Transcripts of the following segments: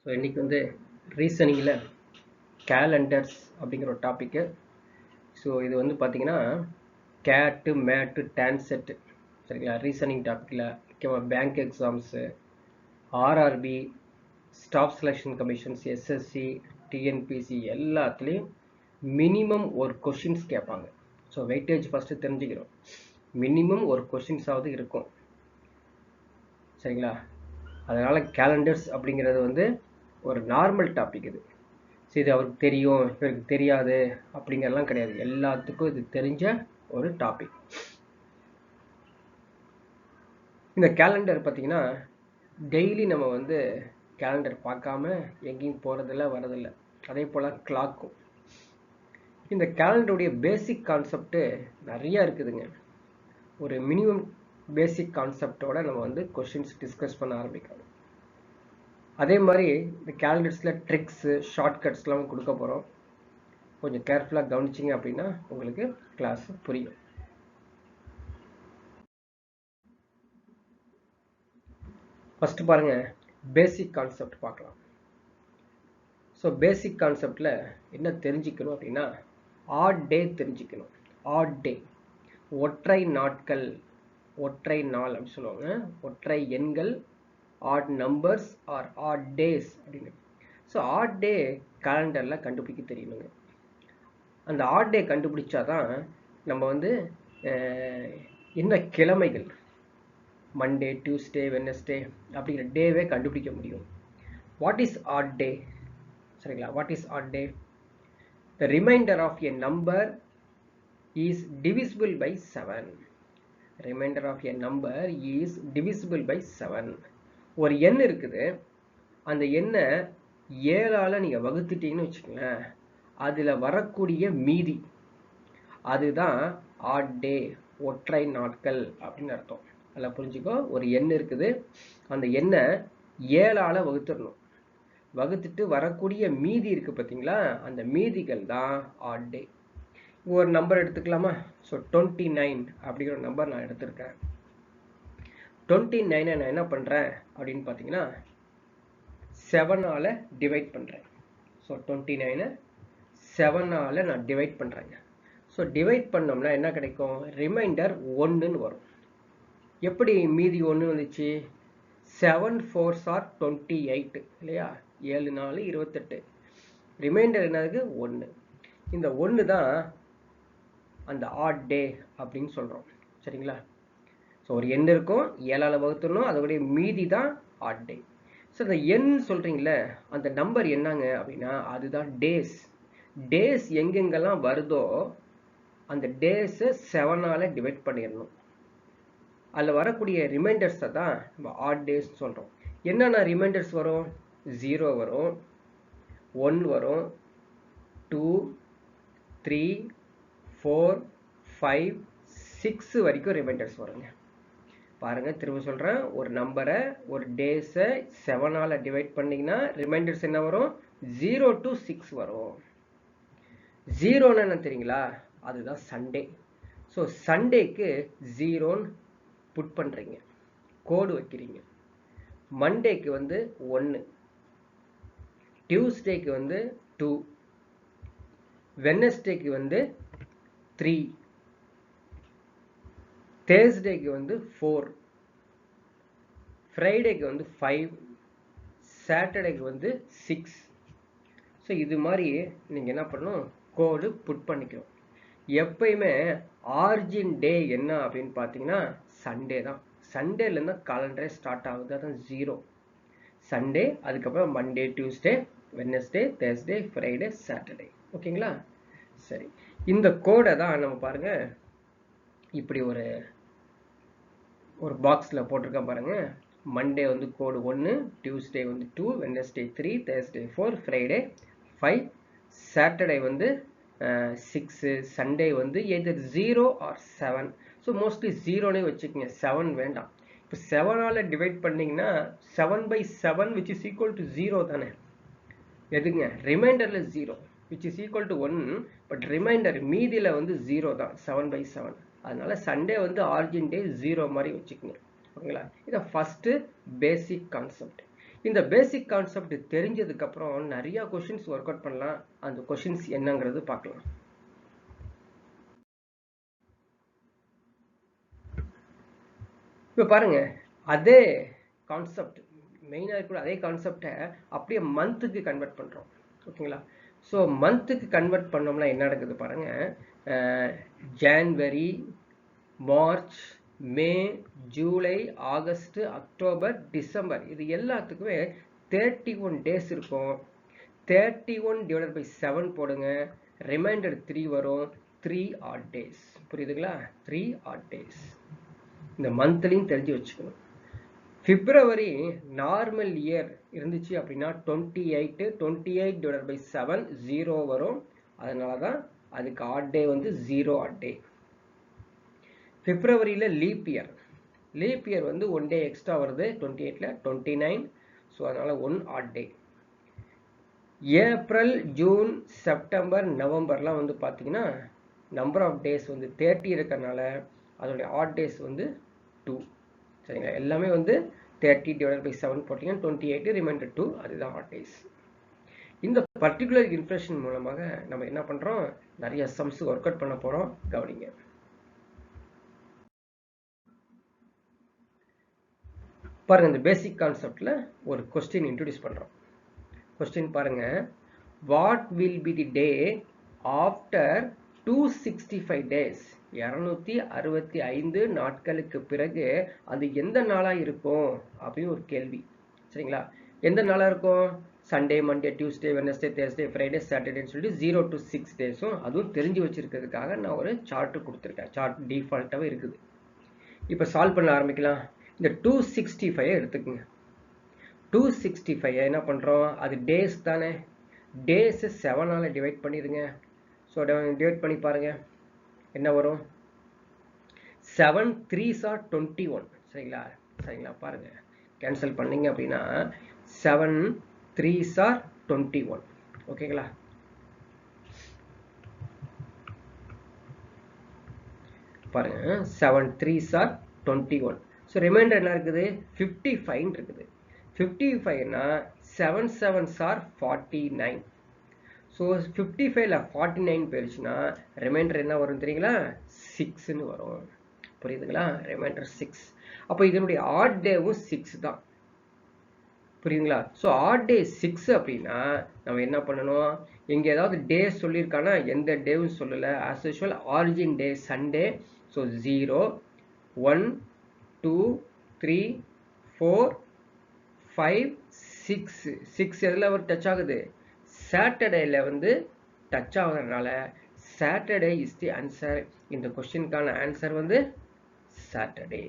So இன்றைக்கி வந்து ரீசனிங்கில் calendars அப்படிங்கிற ஒரு டாப்பிக்கு. ஸோ இது வந்து பார்த்தீங்கன்னா கேட்டு மேட்டு டான்செட்டு சரிங்களா. ரீசனிங் டாப்பிக்கில் முக்கியமாக bank exams, RRB, staff selection commissions, SSC, TNPSC எல்லாத்துலேயும் மினிமம் ஒரு கொஷின்ஸ் கேட்பாங்க. ஸோ வெயிட்டேஜ் ஃபஸ்ட்டு தெரிஞ்சுக்கிறோம். மினிமம் ஒரு கொஷின்ஸாவது இருக்கும் சரிங்களா. அதனால் கேலண்டர்ஸ் அப்படிங்கிறது வந்து ஒரு நார்மல் டாபிக். இது சரி, இது அவருக்கு தெரியும் இவருக்கு தெரியாது அப்படிங்கிறதெல்லாம் கிடையாது. எல்லாத்துக்கும் இது தெரிஞ்ச ஒரு டாபிக். இந்த கேலண்டர் பார்த்தீங்கன்னா டெய்லி நம்ம வந்து கேலண்டர் பார்க்காம எங்கேயும் போகிறதில்ல வரதில்லை. அதே போல் கிளாக்கும். இந்த கேலண்டருடைய பேசிக் கான்செப்ட்டு நிறையா இருக்குதுங்க. ஒரு மினிமம் பேசிக் கான்செப்டோட நம்ம வந்து கொஷின்ஸ் டிஸ்கஸ் பண்ண ஆரம்பிக்கணும். அதே மாதிரி இந்த கேலண்டர்ஸில் ட்ரிக்ஸு ஷார்ட்கட்ஸ்லாம் கொடுக்க போகிறோம். கொஞ்சம் கேர்ஃபுல்லாக கவனிச்சிங்க அப்படின்னா உங்களுக்கு கிளாஸ் புரியும். ஃபஸ்ட்டு பாருங்கள், பேசிக் கான்செப்ட் பார்க்கலாம். ஸோ பேசிக் கான்செப்டில் என்ன தெரிஞ்சுக்கணும் அப்படின்னா ஆட் டே தெரிஞ்சுக்கணும். ஆட் டே ஒற்றை நாட்கள், ஒற்றை நாள் அப்படின்னு சொல்லுவாங்க. ஒற்றை எண்கள், odd numbers are odd days அப்படின்னு. ஸோ ஆட் டே கேலண்டரில் கண்டுபிடிக்க தெரியணுங்க. அந்த ஆட் டே கண்டுபிடிச்சாதான் நம்ம வந்து என்ன கிழமைகள், மண்டே, டியூஸ்டே, வெட்னஸ்டே அப்படிங்கிற டேவே கண்டுபிடிக்க முடியும். வாட் இஸ் ஆட் டே சரிங்களா. What is odd day? The remainder of a number is divisible by 7. Remainder of a number is divisible by 7. ஒரு எண் இருக்குது, அந்த எண்ணை 7ஆல் நீங்கள் வகுத்துட்டீங்கன்னு வச்சுக்கோங்களேன், அதில் வரக்கூடிய மீதி அதுதான் ஆட் டே, ஒற்றை நாட்கள் அப்படின்னு அர்த்தம். அதில் புரிஞ்சுக்கோ, ஒரு எண் இருக்குது, அந்த எண்ணை 7ஆல் வகுத்துடணும். வகுத்துட்டு வரக்கூடிய மீதி இருக்குது பார்த்தீங்களா, அந்த மீதிகள் தான் ஆட் டே. ஒரு நம்பர் எடுத்துக்கலாமா? ஸோ 29 அப்படிங்கிற ஒரு நம்பர் நான் எடுத்திருக்கேன். 29 நான் என்ன பண்ணுறேன் அப்படின்னு பார்த்தீங்கன்னா 7ஆல் டிவைட் பண்ணுறேன். ஸோ 29 7ஆல் நான் டிவைட் பண்ணுறேங்க. ஸோ டிவைட் பண்ணோம்னா என்ன கிடைக்கும்? ரிமைண்டர் 1ன்னு வரும். எப்படி மீதி 1 வந்துச்சு? 7 4s are 28 இல்லையா? 7 4 28. ரிமைண்டர் என்னதுக்கு? 1. இந்த 1 தான் அந்த ஆட் டே அப்படின்னு சொல்கிறோம் சரிங்களா. ஸோ ஒரு எண் இருக்கும், 7ஆல் வகுத்துடணும், அதோடைய மீதி தான் ஆட் டே. ஸோ இந்த எண் சொல்கிறீங்களே, அந்த நம்பர் என்னங்க அப்படின்னா அதுதான் டேஸ். டேஸ் எங்கெங்கெல்லாம் வருதோ அந்த டேஸை 7ஆல் டிவைட் பண்ணிடணும். அதில் வரக்கூடிய ரிமைண்டர்ஸை தான் நம்ம ஆட் டேஸ் சொல்கிறோம். என்னென்ன ரிமைண்டர்ஸ் வரும்? 0 வரும், 1 வரும், 2 3 4 5 6 வரைக்கும் ரிமைண்டர்ஸ் வருங்க. பாருங்கள், திரும்ப சொல்கிறேன், ஒரு நம்பரை, ஒரு டேஸை 7ஆல் டிவைட் பண்ணிங்கன்னா ரிமைண்டர்ஸ் என்ன வரும்? 0 to 6 வரும். 0ன்னு என்ன தெரியுங்களா? அதுதான் சண்டே. ஸோ சண்டேக்கு 0ன்னு புட் பண்ணுறீங்க, கோடு வைக்கிறீங்க. மண்டேக்கு வந்து 1, டியூஸ்டேக்கு வந்து 2, வெட்னஸ்டேக்கு வந்து 3, தேர்ஸ்டேக்கு வந்து 4, ஃப்ரைடேக்கு வந்து 5, சாட்டர்டேக்கு வந்து 6. ஸோ இது மாதிரி நீங்கள் என்ன பண்ணணும்? கோடு புட் பண்ணிக்கணும். எப்பயுமே ஆரிஜின் டே என்ன அப்படின்னு பார்த்தீங்கன்னா சண்டே தான். சண்டேலேருந்து தான் காலண்டரே ஸ்டார்ட் ஆகுது. அதான் 0 சண்டே, அதுக்கப்புறம் Monday, Tuesday, Wednesday, Thursday, Friday, Saturday. ஓகேங்களா? சரி, இந்த கோடை தான் நம்ம பாருங்கள் இப்படி ஒரு பாக்ஸில் போட்டிருக்கேன் பாருங்கள். மண்டே வந்து கோடு 1, டியூஸ்டே வந்து 2, வெட்னஸ்டே 3, தேர்ஸ்டே 4, ஃப்ரைடே 5, சாட்டர்டே வந்து 6, சண்டே வந்து எதர் 0 ஆர் 7. ஸோ மோஸ்ட்லி 0னே வச்சுக்கோங்க, 7 வேண்டாம். இப்போ 7ஆல் டிவைட் பண்ணிங்கன்னா 7/7 which is equal to 0 தானே. எதுங்க? ரிமைண்டரில் 0 which is equal to 1, but reminder மீதியில் வந்து 0 தான், 7/7. அதனால சண்டே வந்து ஆரிஜின் டே 0 மாதிரி வச்சுக்கோங்க. ஓகேங்களா? இதை ஃபஸ்ட்டு பேசிக் கான்செப்ட். இந்த பேசிக் கான்செப்ட் தெரிஞ்சதுக்கு அப்புறம் நிறைய क्वेश्चंस வொர்க் அவுட் பண்ணலாம். அந்த क्वेश्चंस என்னங்கிறது பார்க்கலாம். இப்போ பாருங்க, அதே கான்செப்ட் மெயினா இருக்கிற அதே கான்செப்டை அப்படியே மந்த்துக்கு கன்வெர்ட் பண்றோம். ஓகேங்களா? ஸோ மந்த்துக்கு கன்வெர்ட் பண்ணோம்னா என்ன நடக்குது பாருங்க. ஜான்வரி, மார்ச், மே, ஜூலை, ஆகஸ்ட், அக்டோபர், டிசம்பர் இது எல்லாத்துக்குமே 31 டேஸ் இருக்கும். 31 divided by 7 போடுங்க. ரிமைண்டர் 3 வரும். 3 odd days. புரியுதுங்களா? 3 odd days. இந்த மந்த்லையும் தெரிஞ்சு வச்சுக்கணும். பிப்ரவரி நார்மல் இயர் இருந்துச்சு அப்படின்னா 28 divided by 7 0 வரும். அதனால தான் அதுக்கு ஆட் டே வந்து 0 ஆட் டே. பிப்ரவரியில லீப் இயர் வந்து 1 டே எக்ஸ்ட்ரா வருது. 28ல 29. ஸோ அதனால 1 ஆட் டே. ஏப்ரல், ஜூன், செப்டம்பர், நவம்பர்லாம் வந்து பார்த்தீங்கன்னா நம்பர் ஆஃப் டேஸ் வந்து 30 இருக்கிறதுனால அதோடைய ஆட் டேஸ் வந்து 2. சரிங்களா? எல்லாமே வந்து 30 divided by 7 போட்டிங்கன்னா 28, ரிமைண்டர் 2, அதுதான் ஆட் டேஸ். இந்த பர்டிகுலர் இன்ஃபர்மேஷன் மூலமாக நம்ம என்ன பண்ணுறோம், நிறைய சம்ஸ் ஒர்க் அவுட் பண்ண போகிறோம். கவனிங்க. பாருங்க, இந்த பேசிக் கான்செப்டில் ஒரு கொஸ்டின் இன்ட்ரோடியூஸ் பண்ணுறோம். கொஸ்டின் பாருங்க. What will be the day after 265 days? 265 நாட்களுக்கு பிறகு அது எந்த நாளா இருக்கும் அப்படின்னு ஒரு கேள்வி. சரிங்களா? எந்த நாளா இருக்கும்? Sunday, Monday, Tuesday, Wednesday, Thursday, Friday, சாட்டர்டேன்னு சொல்லிட்டு 0 to 6 டேஸும் அதுவும் தெரிஞ்சு வச்சிருக்கிறதுக்காக நான் ஒரு சார்ட் கொடுத்துருக்கேன். சார்ட் டிஃபால்ட்டாகவே இருக்குது. இப்போ சால்வ் பண்ண ஆரம்பிக்கலாம். இந்த 265 எடுத்துக்கோங்க. 265 என்ன பண்ணுறோம், அது டேஸ் தானே. டேஸ் 7ஆல் டிவைட் பண்ணிடுங்க. ஸோ டிவைட் பண்ணி பாருங்க என்ன வரும். 7 3s are 21. சரிங்களா பாருங்க. கேன்சல் பண்ணீங்க அப்படின்னா 7 3s are 21. ஓகேங்களா? பாருங்க 7 3s are 21. ஸோ ரிமைண்டர் என்ன இருக்குது, 55 இருக்குது. 55னா 7 7s are 49. ஸோ 55ல 49 போயிடுச்சுன்னா ரிமைண்டர் என்ன வரும் தெரியுங்களா, 6ன்னு வரும். புரியுதுங்களா? ரிமைண்டர் 6. அப்போ இதனுடைய ஆட் டேவும் 6 தான். புரியுதுங்களா? ஸோ ஆட் டே 6 அப்படின்னா நம்ம என்ன பண்ணணும், இங்கே ஏதாவது டே சொல்லியிருக்கானா எந்த டேவும் சொல்லலை. ஆஸ் யூஷுவல் ஆரிஜின் டே சண்டே. ஸோ 0 1 2 3 4 5 6. 6 எதில் ஒரு டச் ஆகுது, சாட்டர்டேல வந்து டச் ஆகுறதுனால சாட்டர்டே இஸ் தி ஆன்சர். இந்த கொஸ்டினுக்கான ஆன்சர் வந்து சாட்டர்டே.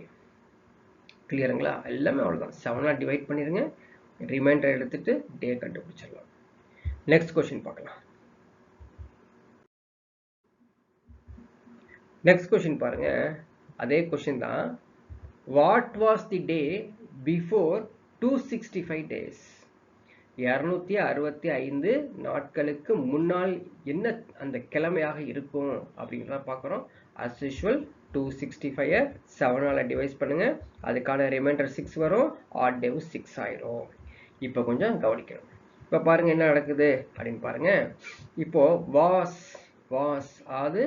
கிளியருங்களா? எல்லாமே அவ்வளோதான். 7ஆல் டிவைட் பண்ணிடுங்க. ரிமைண்டர் எடுத்துட்டு டே கண்டுபிடிச்சிடலாம். நெக்ஸ்ட் கொஸ்டின் பார்க்கலாம். நெக்ஸ்ட் கொஸ்டின் பாருங்க. அதே கொஸ்டின் தான். What was the day before 265 days? 265 நாட்களுக்கு முன்னால் என்ன அந்த கிழமையாக இருக்கும் அப்படிங்கிறத பார்க்குறோம். ஆஸ் யூஷுவல் 265 7ஆல் டிவைஸ் பண்ணுங்க. அதுக்கான ரிமைண்டர் 6 வரும். ஆட் டேவும் 6 ஆயிரும். இப்போ கொஞ்சம் கவனிக்கணும். இப்போ பாருங்க என்ன நடக்குது அப்படின்னு பாருங்க. இப்போ வாஸ் அது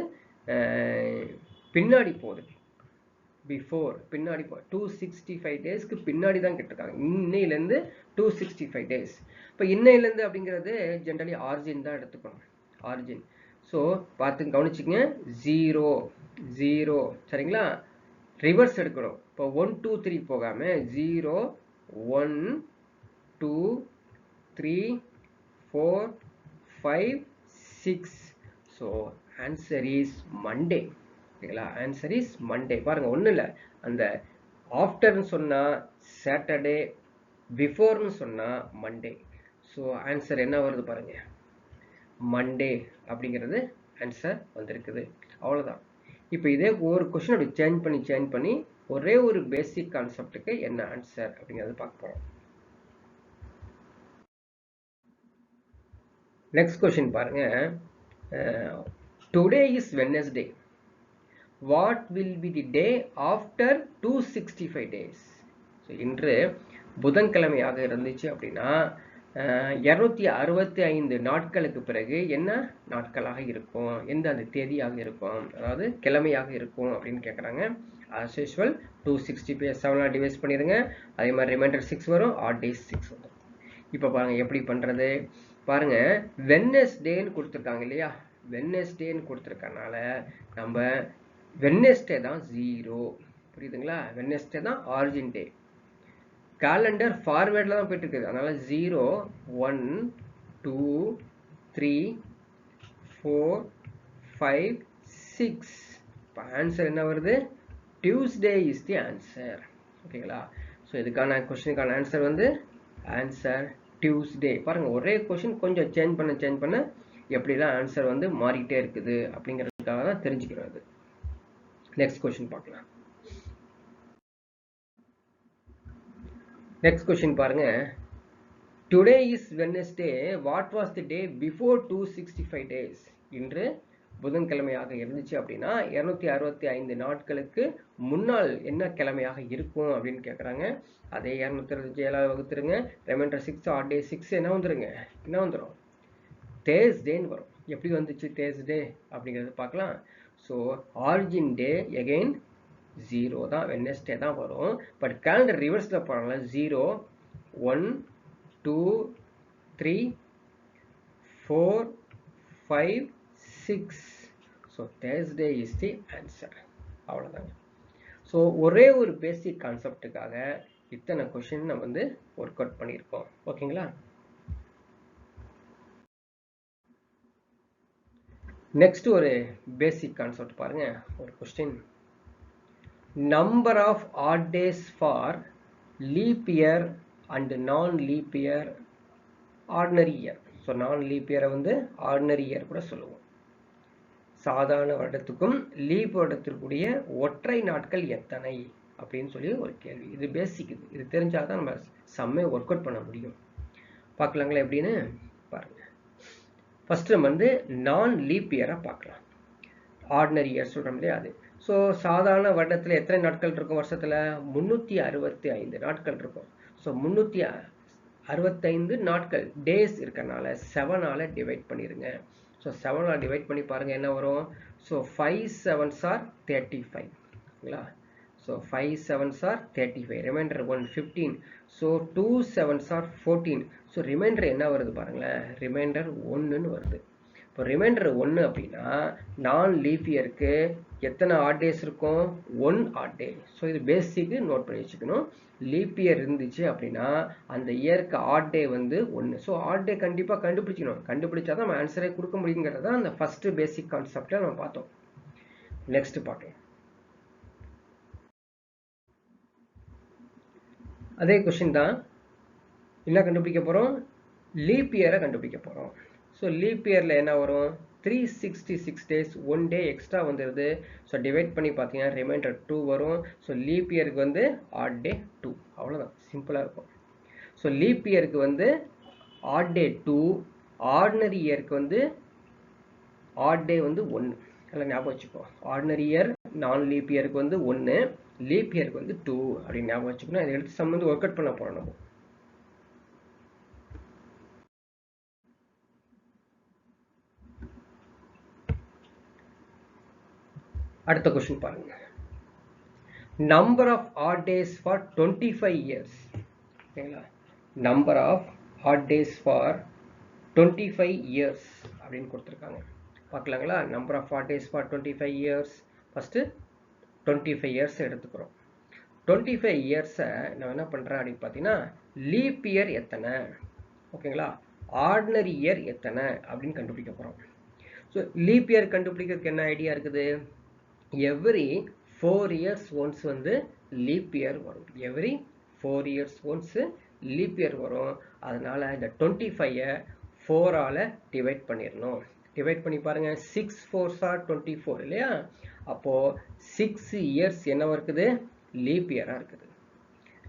பின்னாடி போகுது. பிஃபோர் பின்னாடி 265 டேஸ்க்கு பின்னாடி தான் கேட்டிருக்காங்க. இன்னையிலேருந்து 265 டேஸ். இப்போ இன்னையிலேருந்து அப்படிங்கிறது ஜென்ரலி ஆரிஜின் தான் எடுத்துக்கணும். ஆரிஜின். ஸோ பார்த்து கவனிச்சிங்க. 0 0. சரிங்களா? ரிவர்ஸ் எடுக்கணும். இப்போ 1 2 3 போகாமல் 0 1 2 3 4 5 6. So answer is Monday. ஓகேங்களா? Answer is Monday. பாருங்க, ஒன்றும் இல்லை, அந்த ஆஃப்டர்னு சொன்னால் சாட்டர்டே, பிஃபோர்னு சொன்னால் மண்டே. ஸோ ஆன்சர் என்ன வருது பாருங்க, மண்டே அப்படிங்கிறது ஆன்சர் வந்திருக்குது. அவ்வளோதான். இப்போ இதே ஒரு கொஸ்டின் அப்படி சேஞ்ச் பண்ணி ஒரே ஒரு பேசிக் கான்செப்டுக்கு என்ன ஆன்சர் அப்படிங்கிறது பார்க்க போகிறோம். நெக்ஸ்ட் கொஸ்டின் பாருங்க. Today is Wednesday. What will be the day after 265 days? So இன்று புதன்கிழமையாக இருந்துச்சு அப்படின்னா 265 நாட்களுக்கு பிறகு என்ன நாட்களாக இருக்கும், எந்த அந்த தேதியாக இருக்கும், அதாவது கிழமையாக இருக்கும் அப்படின்னு கேட்குறாங்க. as usual 260 7 டிவைஸ் பண்ணிடுங்க. அதே மாதிரி ரிமைண்டர் 6 வரும், ஆட் டேஸ் 6 வரும். இப்போ பாருங்க எப்படி பண்றது பாருங்க. வெட்னஸ்டேன்னு கொடுத்துருக்காங்க இல்லையா, வெட்னஸ்டேன்னு கொடுத்துருக்கனால நம்ம வெட்னஸ்டே தான் 0, புரியுதுங்களா? வெட்னஸ்டே தான் ஆரிஜின் டே. கேலண்டர் ஃபார்வேர்டில் தான் போயிட்டு இருக்குது, அதனால 0 1 2 3 4 5 6. இப்போ ஆன்சர் என்ன வருது? Tuesday is the answer. ஓகேங்களா? ஸோ இதுக்கான கொஸ்டினுக்கான ஆன்சர் வந்து ஆன்சர் டியூஸ்டே. பாருங்க, ஒரே கொஸ்டின் கொஞ்சம் சேஞ்ச் பண்ண எப்படிலாம் ஆன்சர் வந்து மாறிட்டே இருக்குது அப்படிங்கிறதுக்காக தான் தெரிஞ்சுக்கிறது. நெக்ஸ்ட் கொஸ்டின் பார்க்கலாம். நெக்ஸ்ட் கொஸ்டின் பாருங்க. Today is Wednesday, what was the day before 265 days? இன்று புதன்கிழமையாக இருந்துச்சு அப்படின்னா 265 நாட்களுக்கு முன்னால் என்ன கிழமையாக இருக்கும் அப்படின்னு கேட்குறாங்க. அதே 267 வகுத்துருங்க. ரிமைண்டர் 6 ஆட் டே 6 என்ன வந்துடும்? தேர்ஸ்டேன்னு வரும். எப்படி வந்துச்சு தேர்ஸ்டே அப்படிங்கிறது பார்க்கலாம். ஸோ ஆரிஜின் டே எகெயின் 0 தான், வெட்னஸ்டே தான் வரும். பட் கேலண்டர் ரிவர்ஸில் போகிறாங்களா, 0 1 2 3 4 5 6. So Thursday is the answer. அவ்வளோதாங்க. ஸோ ஒரே ஒரு பேசிக் கான்செப்டுக்காக இத்தனை கொஷின் நம்ம வந்து ஒர்க் அவுட் பண்ணியிருக்கோம். ஓகேங்களா? நெக்ஸ்ட் ஒரு பேசிக் கான்செப்ட் பாருங்க. ஒரு question, number of odd days for leap year and non-leap year ordinary year. So non-leap year வந்து ordinary year கூட சொல்லுவோம். சாதாரண வருடத்துக்கும் லீப் வருடத்திற்குரிய ஒற்றை நாட்கள் எத்தனை அப்படின்னு சொல்லி ஒரு கேள்வி. இது பேசிக், இது தெரிஞ்சாதான் நம்ம செம்மையை ஒர்க் அவுட் பண்ண முடியும். பார்க்கலாங்களா எப்படின்னு பாருங்க. ஃபர்ஸ்ட் நம்ம வந்து நான் லீப் இயரை பார்க்கலாம். ஆர்டினரி இயர் சொல்கிறோம் இல்லையா அது. ஸோ சாதாரண வருடத்தில் எத்தனை நாட்கள் இருக்கும்? வருஷத்தில் 365 நாட்கள் இருக்கும். ஸோ 365 நாட்கள் டேஸ் இருக்கனால 7ஆல் டிவைட் பண்ணிடுங்க. ஸோ 7ஆல் டிவைட் பண்ணி பாருங்கள் என்ன வரும். So 5 7s are 35. ஓகேங்களா? So 5 7s are 35. Remainder 1 15. So 2 7s are 14. So remainder என்ன வருது பாருங்களேன், ரிமைண்டர் 1ன்னு வருது. இப்போ ரிமைண்டர் 1 அப்படின்னா நான் லீப் இயருக்கு எத்தனை ஆட் டேஸ் இருக்கும்? 1 ஆட் டே. ஸோ இது பேசிக்கு நோட் பண்ணி வச்சுக்கணும். லீப் இயர் இருந்துச்சு அப்படின்னா அந்த இயருக்கு ஆட் டே வந்து 1. ஸோ ஆட் டே கண்டிப்பாக கண்டுபிடிக்கணும். கண்டுபிடிச்சா தான் நம்ம ஆன்சரே கொடுக்க முடியுங்கிறது தான் அந்த ஃபர்ஸ்ட் பேசிக் கான்செப்டை நம்ம பார்த்தோம். நெக்ஸ்ட் பார்க்கலாம். அதே கொஸ்டின் தான். என்ன கண்டுபிடிக்க போகிறோம்? லீப் இயரை கண்டுபிடிக்க போகிறோம். ஸோ லீப் இயரில் என்ன வரும்? 366 டேஸ், 1 டே எக்ஸ்ட்ரா வந்துடுது. ஸோ டிவைட் பண்ணி பார்த்தீங்கன்னா ரிமைண்டர் 2 வரும். ஸோ லீப் இயருக்கு வந்து ஆட் டே 2. அவ்வளோதான், சிம்பிளாக இருக்கும். ஸோ லீப் இயருக்கு வந்து ஆட் டே 2, ஆர்டினரி இயருக்கு வந்து ஆட் டே வந்து 1. எல்லாம் ஞாபகம் வச்சுக்கோ. ஆர்டினரி இயர் நான் லீப் இயருக்கு வந்து 1, லீப் இயருக்கு வந்து 2 அப்படின்னு ஞாபகம் வச்சுக்கணும். அதை எடுத்து சம் வந்து ஒர்க் அவுட் பண்ண போகிறோம் நம்ம. அடுத்த கொஸ்டின் பாருங்க. Number of odd days for 25 years. ஓகேங்களா? Number of odd days for 25 years அப்படின்னு கொடுத்துருக்காங்க. பார்க்கலாங்களா? Number of odd days for 25 years. First 25 years எடுத்துக்கிறோம். 25 இயர்ஸை நான் என்ன பண்ணுறேன் அப்படின்னு பார்த்தீங்கன்னா லீப் இயர் எத்தனை, ஓகேங்களா, ஆர்டினரி இயர் எத்தனை அப்படின்னு கண்டுபிடிக்க போகிறோம். ஸோ லீப் இயர் கண்டுபிடிக்கிறதுக்கு என்ன ஐடியா இருக்குது? எவ்ரி 4 இயர்ஸ் ஒன்ஸ் வந்து லீப் இயர் வரும். Every 4 years once leap year வரும். அதனால இந்த 25ஐ 4ஆல் டிவைட் பண்ணிடணும். டிவைட் பண்ணி பாருங்க. 6 4s are 24 இல்லையா? அப்போ 6 இயர்ஸ் என்னவா இருக்குது? லீப் இயரா இருக்குது.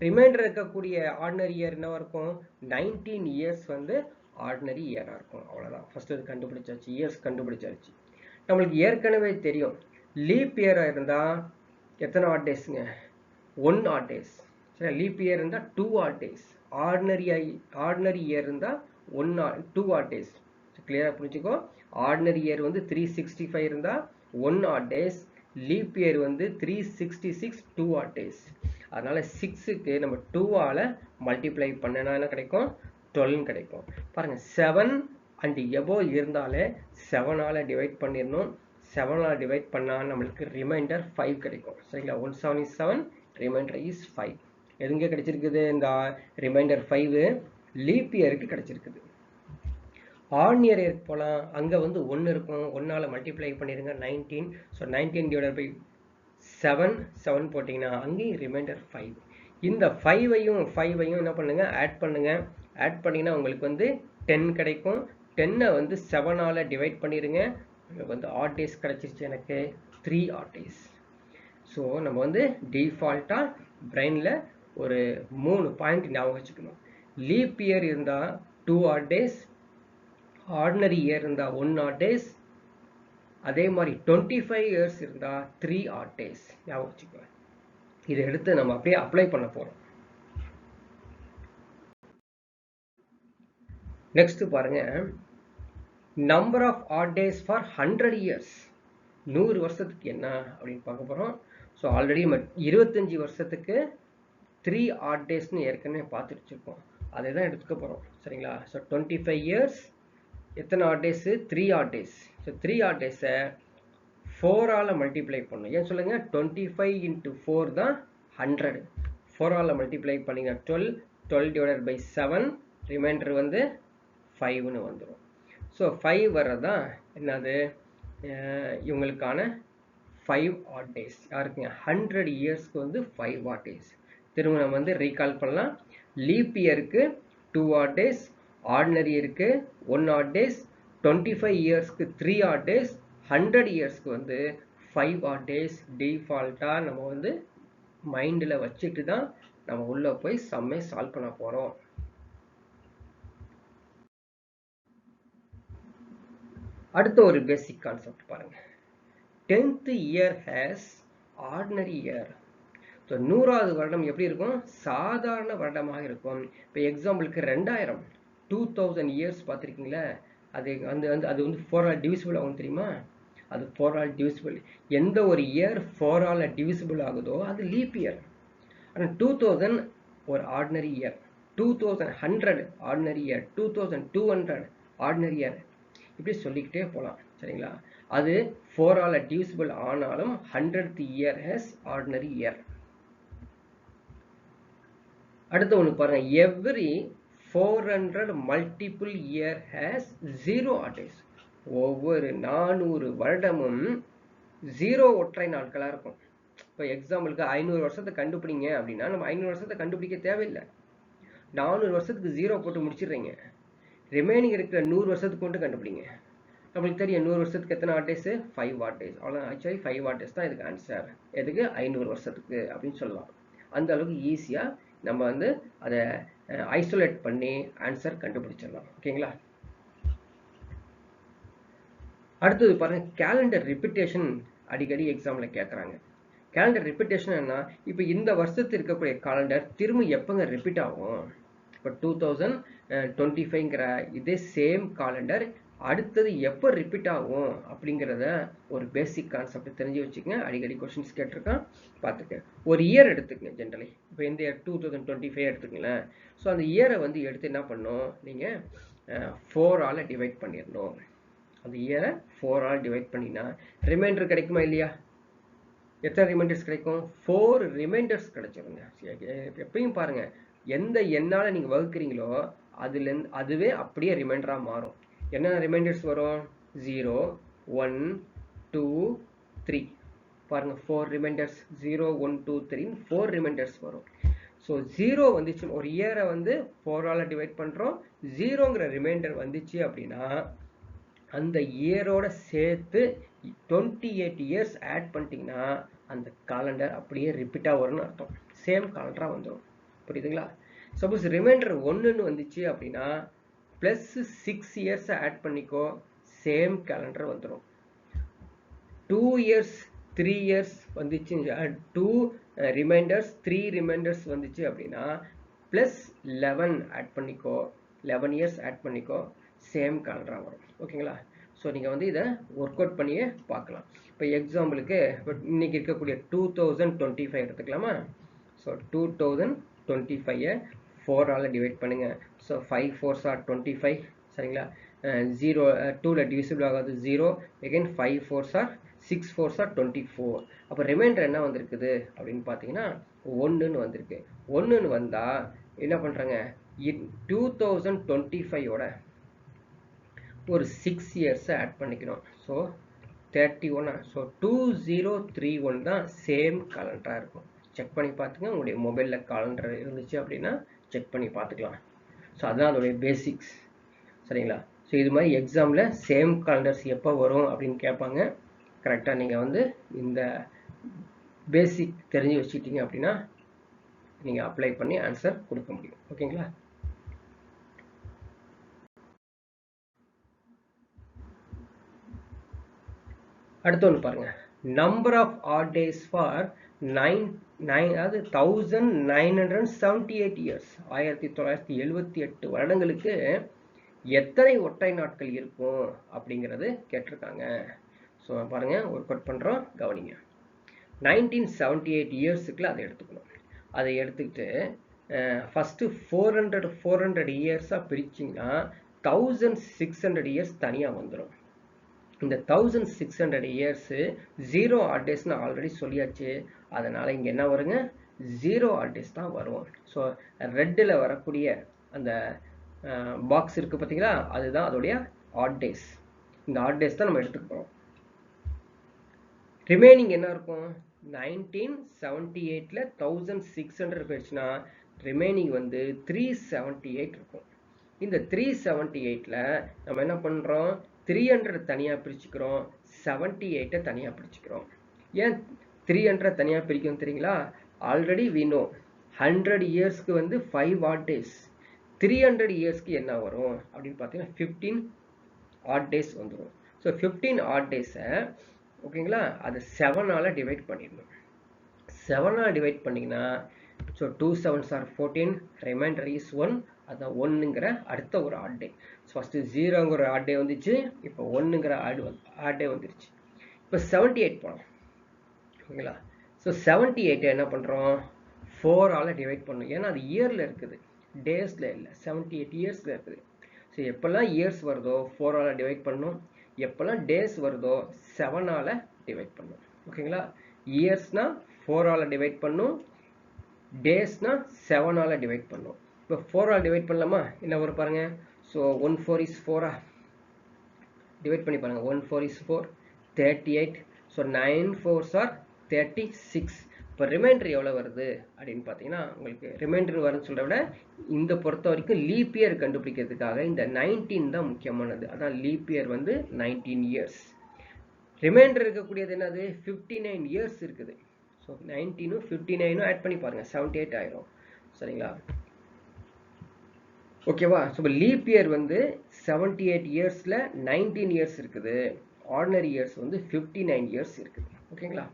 ரிமைண்டர் இருக்கக்கூடிய ஆர்டினரி இயர் என்னவா இருக்கும்? 19 இயர்ஸ் வந்து ஆர்டினரி இயரா இருக்கும். அவ்வளோதான். ஃபர்ஸ்ட் இது கண்டுபிடிச்சாச்சு, இயர்ஸ் கண்டுபிடிச்சாச்சு. நம்மளுக்கு ஏற்கனவே தெரியும் லீப் இயரா இருந்தா எத்தனை ஆட் டேஸ்ங்க? 1 odd days. சரி, லீப் இயர் இருந்தால் 2 odd days. ஆர்டினரி இயர் இருந்தால் 2 odd days. கிளியராக புரிஞ்சுக்கோ. ஆர்டினரி இயர் வந்து 365 இருந்தால் 1 odd days. லீப் இயர் வந்து 366 2 odd days. அதனால 6க்கு நம்ம 2ஆல மல்டிப்ளை பண்ணனா என்ன கிடைக்கும்? 12 கிடைக்கும். பாருங்க 7 and above இருந்தாலே 7ஆல டிவைட் பண்ணிடணும். 7ஆல டிவைட் பண்ணா நம்மளுக்கு ரிமைண்டர் 5 கிடைக்கும். சரிங்களா? 1 7 is 7, ரிமைண்டர் இஸ் 5. எதுங்க கிடைச்சிருக்குது? இந்த ரிமைண்டர் 5 லீப் இயருக்கு கிடைச்சிருக்குது. ஆர்டினரி இயருக்கு போகலாம். அங்கே வந்து 1 இருக்கும். 1ஆல மல்டிப்ளை பண்ணிடுங்க 19. ஸோ 19 டிவைடட் பை 7 போட்டிங்கன்னா அங்கேயும் ரிமைண்டர் 5. இந்த 5ஐயும் என்ன பண்ணுங்க? ஆட் பண்ணுங்க. ஆட் பண்ணிங்கன்னா உங்களுக்கு வந்து 10 கிடைக்கும். 10ஐ வந்து 7ஆல டிவைட் பண்ணிடுங்க. உங்களுக்கு வந்து ஆட் டேஸ் கிடைச்சிருச்சு. எனக்கு 3 odd days. ஸோ நம்ம வந்து டிஃபால்ட்டாக பிரெயினில் ஒரு 3 பாயிண்ட் ஞாபகம் வச்சுக்கணும். லீப் இயர் இருந்தால் 2 odd days, ஆர்டினரி இயர் இருந்தால் 1 odd days, அதே மாதிரி 25 இயர்ஸ் இருந்தால் 3 odd days. ஞாபகம் வச்சுக்கோங்க. இதை எடுத்து நம்ம அப்படியே அப்ளை பண்ண போகிறோம். நெக்ஸ்ட் பாருங்க, number of odd days for 100 years. 100 வருஷத்துக்கு என்ன அப்படின்னு பார்க்க போகிறோம். ஸோ ஆல்ரெடி 25 வருஷத்துக்கு 3 odd daysனு ஏற்கனவே பார்த்துட்டு வச்சுருக்கோம். அதை தான் எடுத்துக்க போகிறோம். சரிங்களா? ஸோ 25 இயர்ஸ் எத்தனை odd days? 3 odd days. So 3 odd days-ஐ 4ஆல மல்டிப்ளை பண்ணணும். ஏன் சொல்லுங்க? 25 into 4 தான் 100. 4ஆல மல்டிப்ளை பண்ணிங்க 12 டிவைடட் பை 7, ரிமைண்டர் வந்து 5ன்னு வந்துடும். ஸோ 5 வர்றதான் என்னது? இவங்களுக்கான 5 odd days. யாருக்குங்க? 100 இயர்ஸ்க்கு வந்து 5 odd days. திரும்ப நம்ம வந்து ரீகால் பண்ணலாம். லீப் இயருக்கு 2 odd days, ஆர்டினரி இயருக்கு 1 odd days, 25 இயர்ஸ்க்கு 3 odd days, 100 இயர்ஸ்க்கு வந்து 5 odd days. டிஃபால்ட்டாக நம்ம வந்து மைண்டில் வச்சுட்டு தான் நம்ம உள்ளே போய் சம்மை சால்வ் பண்ண போகிறோம். அடுத்த ஒரு பேசிக் கான்செப்ட் பாருங்க. 10th year has ordinary year. So 100வது வருடம் எப்படி இருக்கும்? சாதாரண வருடமாக இருக்கும். இப்போ எக்ஸாம்பிளுக்கு 2000 இயர்ஸ் பார்த்துருக்கீங்களா? அது அது வந்து 4ஆல் டிவிசிபிள் ஆகும் தெரியுமா? அது 4ஆல் டிவிசிபிள். எந்த ஒரு இயர் 4ஆல் டிவிசிபிள் ஆகுதோ அது லீப் இயர். ஆனால் 2000 ஒரு ordinary year, 2100 ordinary year, 2200 ordinary year, இப்படி சொல்லிக்கிட்டே போகலாம். சரிங்களா? அது 4ஆல் டிவிசிபிள் ஆனாலும் 100th year has ordinary year. அடுத்த ஒன்று பாருங்க. Every 400 multiple year has 0 odd days. ஒவ்வொரு 400 வருடமும் 0 ஒற்றை நாட்களாக இருக்கும். இப்போ எக்ஸாம்பிளுக்கு 500 வருஷத்தை கண்டுபிடிங்க அப்படின்னா நம்ம 500 வருஷத்தை கண்டுபிடிக்க தேவையில்லை. 400 வருஷத்துக்கு 0 போட்டு முடிச்சிடுறீங்க. ரிமைனிங் இருக்கிற 100 வருஷத்துக்கு கொண்டு கண்டுபிடிங்க. நம்மளுக்கு தெரியும் 100 வருஷத்துக்கு எத்தனை odd days? 5 odd days. அவ்வளோ ஆக்சுவலி 5 odd days தான் இதுக்கு ஆன்சர். எதுக்கு? 500 வருஷத்துக்கு அப்படின்னு சொல்லலாம். அந்த அளவுக்கு ஈஸியாக நம்ம வந்து அதை ஐசோலேட் பண்ணி ஆன்சர் கண்டுபிடிச்சிடலாம். ஓகேங்களா? அடுத்தது பாருங்க, கேலண்டர் ரிப்பீட்டேஷன் அடிக்கடி எக்ஸாமில் கேட்குறாங்க. கேலண்டர் ரிப்பீட்டேஷன் என்ன? இப்போ இந்த வருஷத்து இருக்கக்கூடிய கேலண்டர் திரும்ப எப்போங்க ரிப்பீட் ஆகும்? இப்போ 2025ங்கிற இதே சேம் கேலண்டர் அடுத்தது எப்போ ரிப்பீட் ஆகும் அப்படிங்கிறத ஒரு பேசிக் கான்செப்ட் தெரிஞ்சு வச்சுக்கங்க. அடிக்கடி கொஸ்டின்ஸ் கேட்டிருக்கேன், பார்த்துக்க. ஒரு இயர் எடுத்துக்கங்க. ஜென்ரலி இப்போ இந்த இயர் 2025 எடுத்துக்கங்களேன். ஸோ அந்த இயரை வந்து எடுத்து என்ன பண்ணணும்? நீங்கள் 4ஆல் டிவைட் பண்ணிடணும். அந்த இயரை 4ஆல் டிவைட் பண்ணினா ரிமைண்டர் கிடைக்குமா இல்லையா? எத்தனை ரிமைண்டர்ஸ் கிடைக்கும்? 4 ரிமைண்டர்ஸ் கிடைச்சிருங்க. எப்பயும் பாருங்க, எந்த எண்ணால் நீங்கள் வகுக்கிறீங்களோ அதுவே அப்படியே ரிமைண்டராக மாறும். என்னென்ன ரிமைண்டர்ஸ் வரும்? 0 1 2 3. பாருங்க, 4 ரிமைண்டர்ஸ். 0 1 2 3 4 ரிமைண்டர்ஸ் வரும். ஸோ 0 வந்துச்சு, ஒரு இயரை வந்து 4ஆல் டிவைட் பண்ணுறோம், 0ங்கிற ரிமைண்டர் வந்துச்சு அப்படின்னா அந்த இயரோட சேர்த்து 28 இயர்ஸ் ஆட் பண்ணிட்டீங்கன்னா அந்த காலண்டர் அப்படியே ரிப்பீட்டாக வரும்னு அர்த்தம். சேம் காலண்டராக வந்துடும். புரியுதுங்களா? சப்போஸ் ரிமைண்டர் 1ன்னு வந்துச்சு அப்படின்னா ப்ளஸ் 6 இயர்ஸை ஆட் பண்ணிக்கோ, சேம் கேலண்டர் வந்துடும். 2 இயர்ஸ் 3 இயர்ஸ் வந்துச்சு, 2 ரிமைண்டர்ஸ் 3 ரிமைண்டர்ஸ் வந்துச்சு அப்படின்னா ப்ளஸ் 11 ஆட் பண்ணிக்கோ, 11 இயர்ஸ் ஆட் பண்ணிக்கோ, சேம் காலண்டராக வரும். ஓகேங்களா? ஸோ நீங்கள் வந்து இதை ஒர்க் அவுட் பண்ணியே பார்க்கலாம். இப்போ எக்ஸாம்பிளுக்கு இன்னைக்கு இருக்கக்கூடிய 2025 எடுத்துக்கலாமா? ஸோ 2025 4ஆல் டிவைட் பண்ணுங்க. So 5 4s are 25. சரிங்களா? 0 2ல் டிவிசிபிள் ஆகாது 0. again 5 4s are 6 4s are 24. அப்போ ரிமைண்டர் என்ன வந்திருக்குது அப்படின்னு பார்த்தீங்கன்னா 1ன்னு வந்திருக்கு. 1ன்னு வந்தால் என்ன பண்ணுறாங்க, 2025ஓட ஒரு 6 இயர்ஸை ஆட் பண்ணிக்கணும். ஸோ 31. ஸோ 2031 தான் சேம் காலண்டராக இருக்கும். செக் பண்ணி பார்த்துங்க. உங்களுடைய மொபைலில் காலண்டர் இருந்துச்சு அப்படின்னா செக் பண்ணி பார்த்துக்கலாம். ஸோ அதுதான் அதோடைய பேசிக்ஸ். சரிங்களா? ஸோ இது மாதிரி எக்ஸாமில் சேம் காலண்டர்ஸ் எப்போ வரும் அப்படின்னு கேட்பாங்க. கரெக்டாக நீங்கள் வந்து இந்த பேசிக் தெரிஞ்சு வச்சுக்கிட்டீங்க அப்படின்னா நீங்கள் அப்ளை பண்ணி ஆன்சர் கொடுக்க முடியும். ஓகேங்களா? அடுத்து ஒன்று பாருங்க. Number of odd days for 1978 years, 1978 வருடங்களுக்கு எத்தனை ஒற்றை நாட்கள் இருக்கும் அப்படிங்கிறது கேட்டிருக்காங்க. ஸோ பாருங்க, ஒர்க் அவுட் பண்ணுறோம், கவனிங்க. 1978 இயர்ஸுக்குள்ள அதை எடுத்துக்கணும். அதை எடுத்துக்கிட்டு ஃபஸ்ட்டு 400 இயர்ஸாக பிரிச்சிங்கன்னா 1600 இயர்ஸ் தனியாக வந்துடும். இந்த 1600 இயர்ஸு 0 ஆட் டேஸ்னு ஆல்ரெடி சொல்லியாச்சு. அதனால் இங்கே என்ன வருங்க, 0 ஆட் டேஸ் தான் வரும். ஸோ ரெட்டில் வரக்கூடிய அந்த பாக்ஸ் இருக்குது பார்த்தீங்களா, அதுதான் அதோடைய ஆட் டேஸ். இந்த ஆட் டேஸ் தான் நம்ம எடுத்துக்கிறோம். ரிமைனிங் என்ன இருக்கும், 1978ல் 1600 போயிடுச்சுன்னா ரிமைனிங் வந்து 378 இருக்கும். இந்த 378ல் நம்ம என்ன பண்ணுறோம், 300 தனியாக பிரிச்சுக்கிறோம், 78 தனியாக பிரிச்சுக்கிறோம். ஏன் 300 தனியாக பிரிக்கணும் தெரியுங்களா? ஆல்ரெடி we know 100 இயர்ஸ்க்கு வந்து 5 ஆட் டேஸ். 300 இயர்ஸ்க்கு என்ன வரும் அப்படின்னு பார்த்தீங்கன்னா 15 ஆட் டேஸ் வந்துடும். ஸோ 15 ஆட் டேஸை ஓகேங்களா, அது 7ஆல் டிவைட் பண்ணிடணும். 7ஆல் டிவைட் பண்ணிங்கன்னா so 2 7s are 14, reminder is 1. அதுதான் 1ங்கிற அடுத்த ஒரு ஆட் டே. ஃபஸ்ட்டு 0ங்கிற ஆட் டே வந்துச்சு, இப்போ 1ங்கிற ஆட் டே வந்துருச்சு. இப்போ 78 போனோம். ஓகேங்களா? ஸோ 78 என்ன பண்ணுறோம், 4ஆல் டிவைட் பண்ணணும். ஏன்னா அது இயரில் இருக்குது, டேஸில் இல்லை. 78 இயர்ஸில் இருக்குது. ஸோ எப்போல்லாம் இயர்ஸ் வருதோ 4ஆல் டிவைட் பண்ணணும். எப்போல்லாம் டேஸ் வருதோ 7ஆல் டிவைட் பண்ணணும். ஓகேங்களா? இயர்ஸ்னால் 4ஆல் டிவைட் பண்ணணும், டேஸ்னால் 7ஆல் டிவைட் பண்ணணும். இப்போ 4ஆல் டிவைட் பண்ணலாமா, என்ன வரும் பாருங்கள். ஸோ 1 4 is 4 டிவைட் பண்ணி பாருங்கள். 1 4 is 4, 38. So 9 4s are 36. இப்போ ரிமைண்டர் எவ்வளோ வருது அப்படின்னு பார்த்தீங்கன்னா, உங்களுக்கு ரிமைண்டர் வரும்னு சொல்கிறத விட இந்த பொறுத்த வரைக்கும் லீப் இயர் கண்டுபிடிக்கிறதுக்காக இந்த 19 தான் முக்கியமானது. அதான் லீப் இயர் வந்து 19 இயர்ஸ். ரிமைண்டர் இருக்கக்கூடியது என்னது, 59 இயர்ஸ் இருக்குது. ஸோ 19ம் 59ம் ஆட் பண்ணி பாருங்கள், 78 ஆயிரும். சரிங்களா? ஓகேவா? ஸோ இப்போ லீப் இயர் வந்து 78 இயர்ஸில் 19 இயர்ஸ் இருக்குது. ஆர்டினரி இயர்ஸ் வந்து 59 இயர்ஸ் இருக்குது. ஓகேங்களா?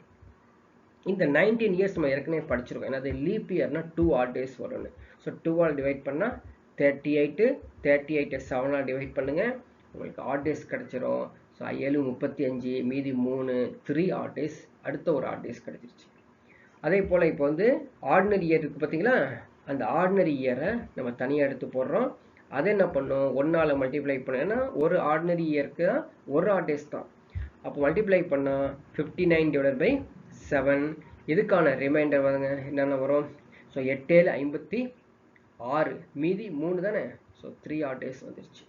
இந்த 19 இயர்ஸ் நம்ம ஏற்கனவே படிச்சிருக்கோம். ஏன்னா லீப் இயர்னா 2 ஆட் டேஸ் வரும்னு. ஸோ 2ஆல் டிவைட் பண்ணால் 38, 38 7ஆல் டிவைட் பண்ணுங்கள், உங்களுக்கு ஆட் டேஸ் கிடச்சிரும். ஸோ 7 35, மீதி 3, 3 ஆட் டேஸ், அடுத்த ஒரு ஆட் டேஸ் கிடச்சிருச்சு. அதே போல் இப்போ வந்து ஆர்டினரி இயர் இருக்குது பார்த்தீங்களா, அந்த ஆர்டினரி இயரை நம்ம தனியாக எடுத்து போடுறோம். அதை என்ன பண்ணோம், 1ஆல் மல்டிப்ளை பண்ணோன்னா ஒரு ஆர்டினரி இயருக்கு ஒரு ஆட் டேஸ் தான். அப்போ மல்டிப்ளை பண்ணால் 59 டிவைடட் பை 7. இதுக்கான ரிமைண்டர் வருங்க, என்னென்ன வரும். ஸோ 8 7 56, மீதி 3 தானே. ஸோ 3 ஆட் டேஸ் வந்துருச்சு.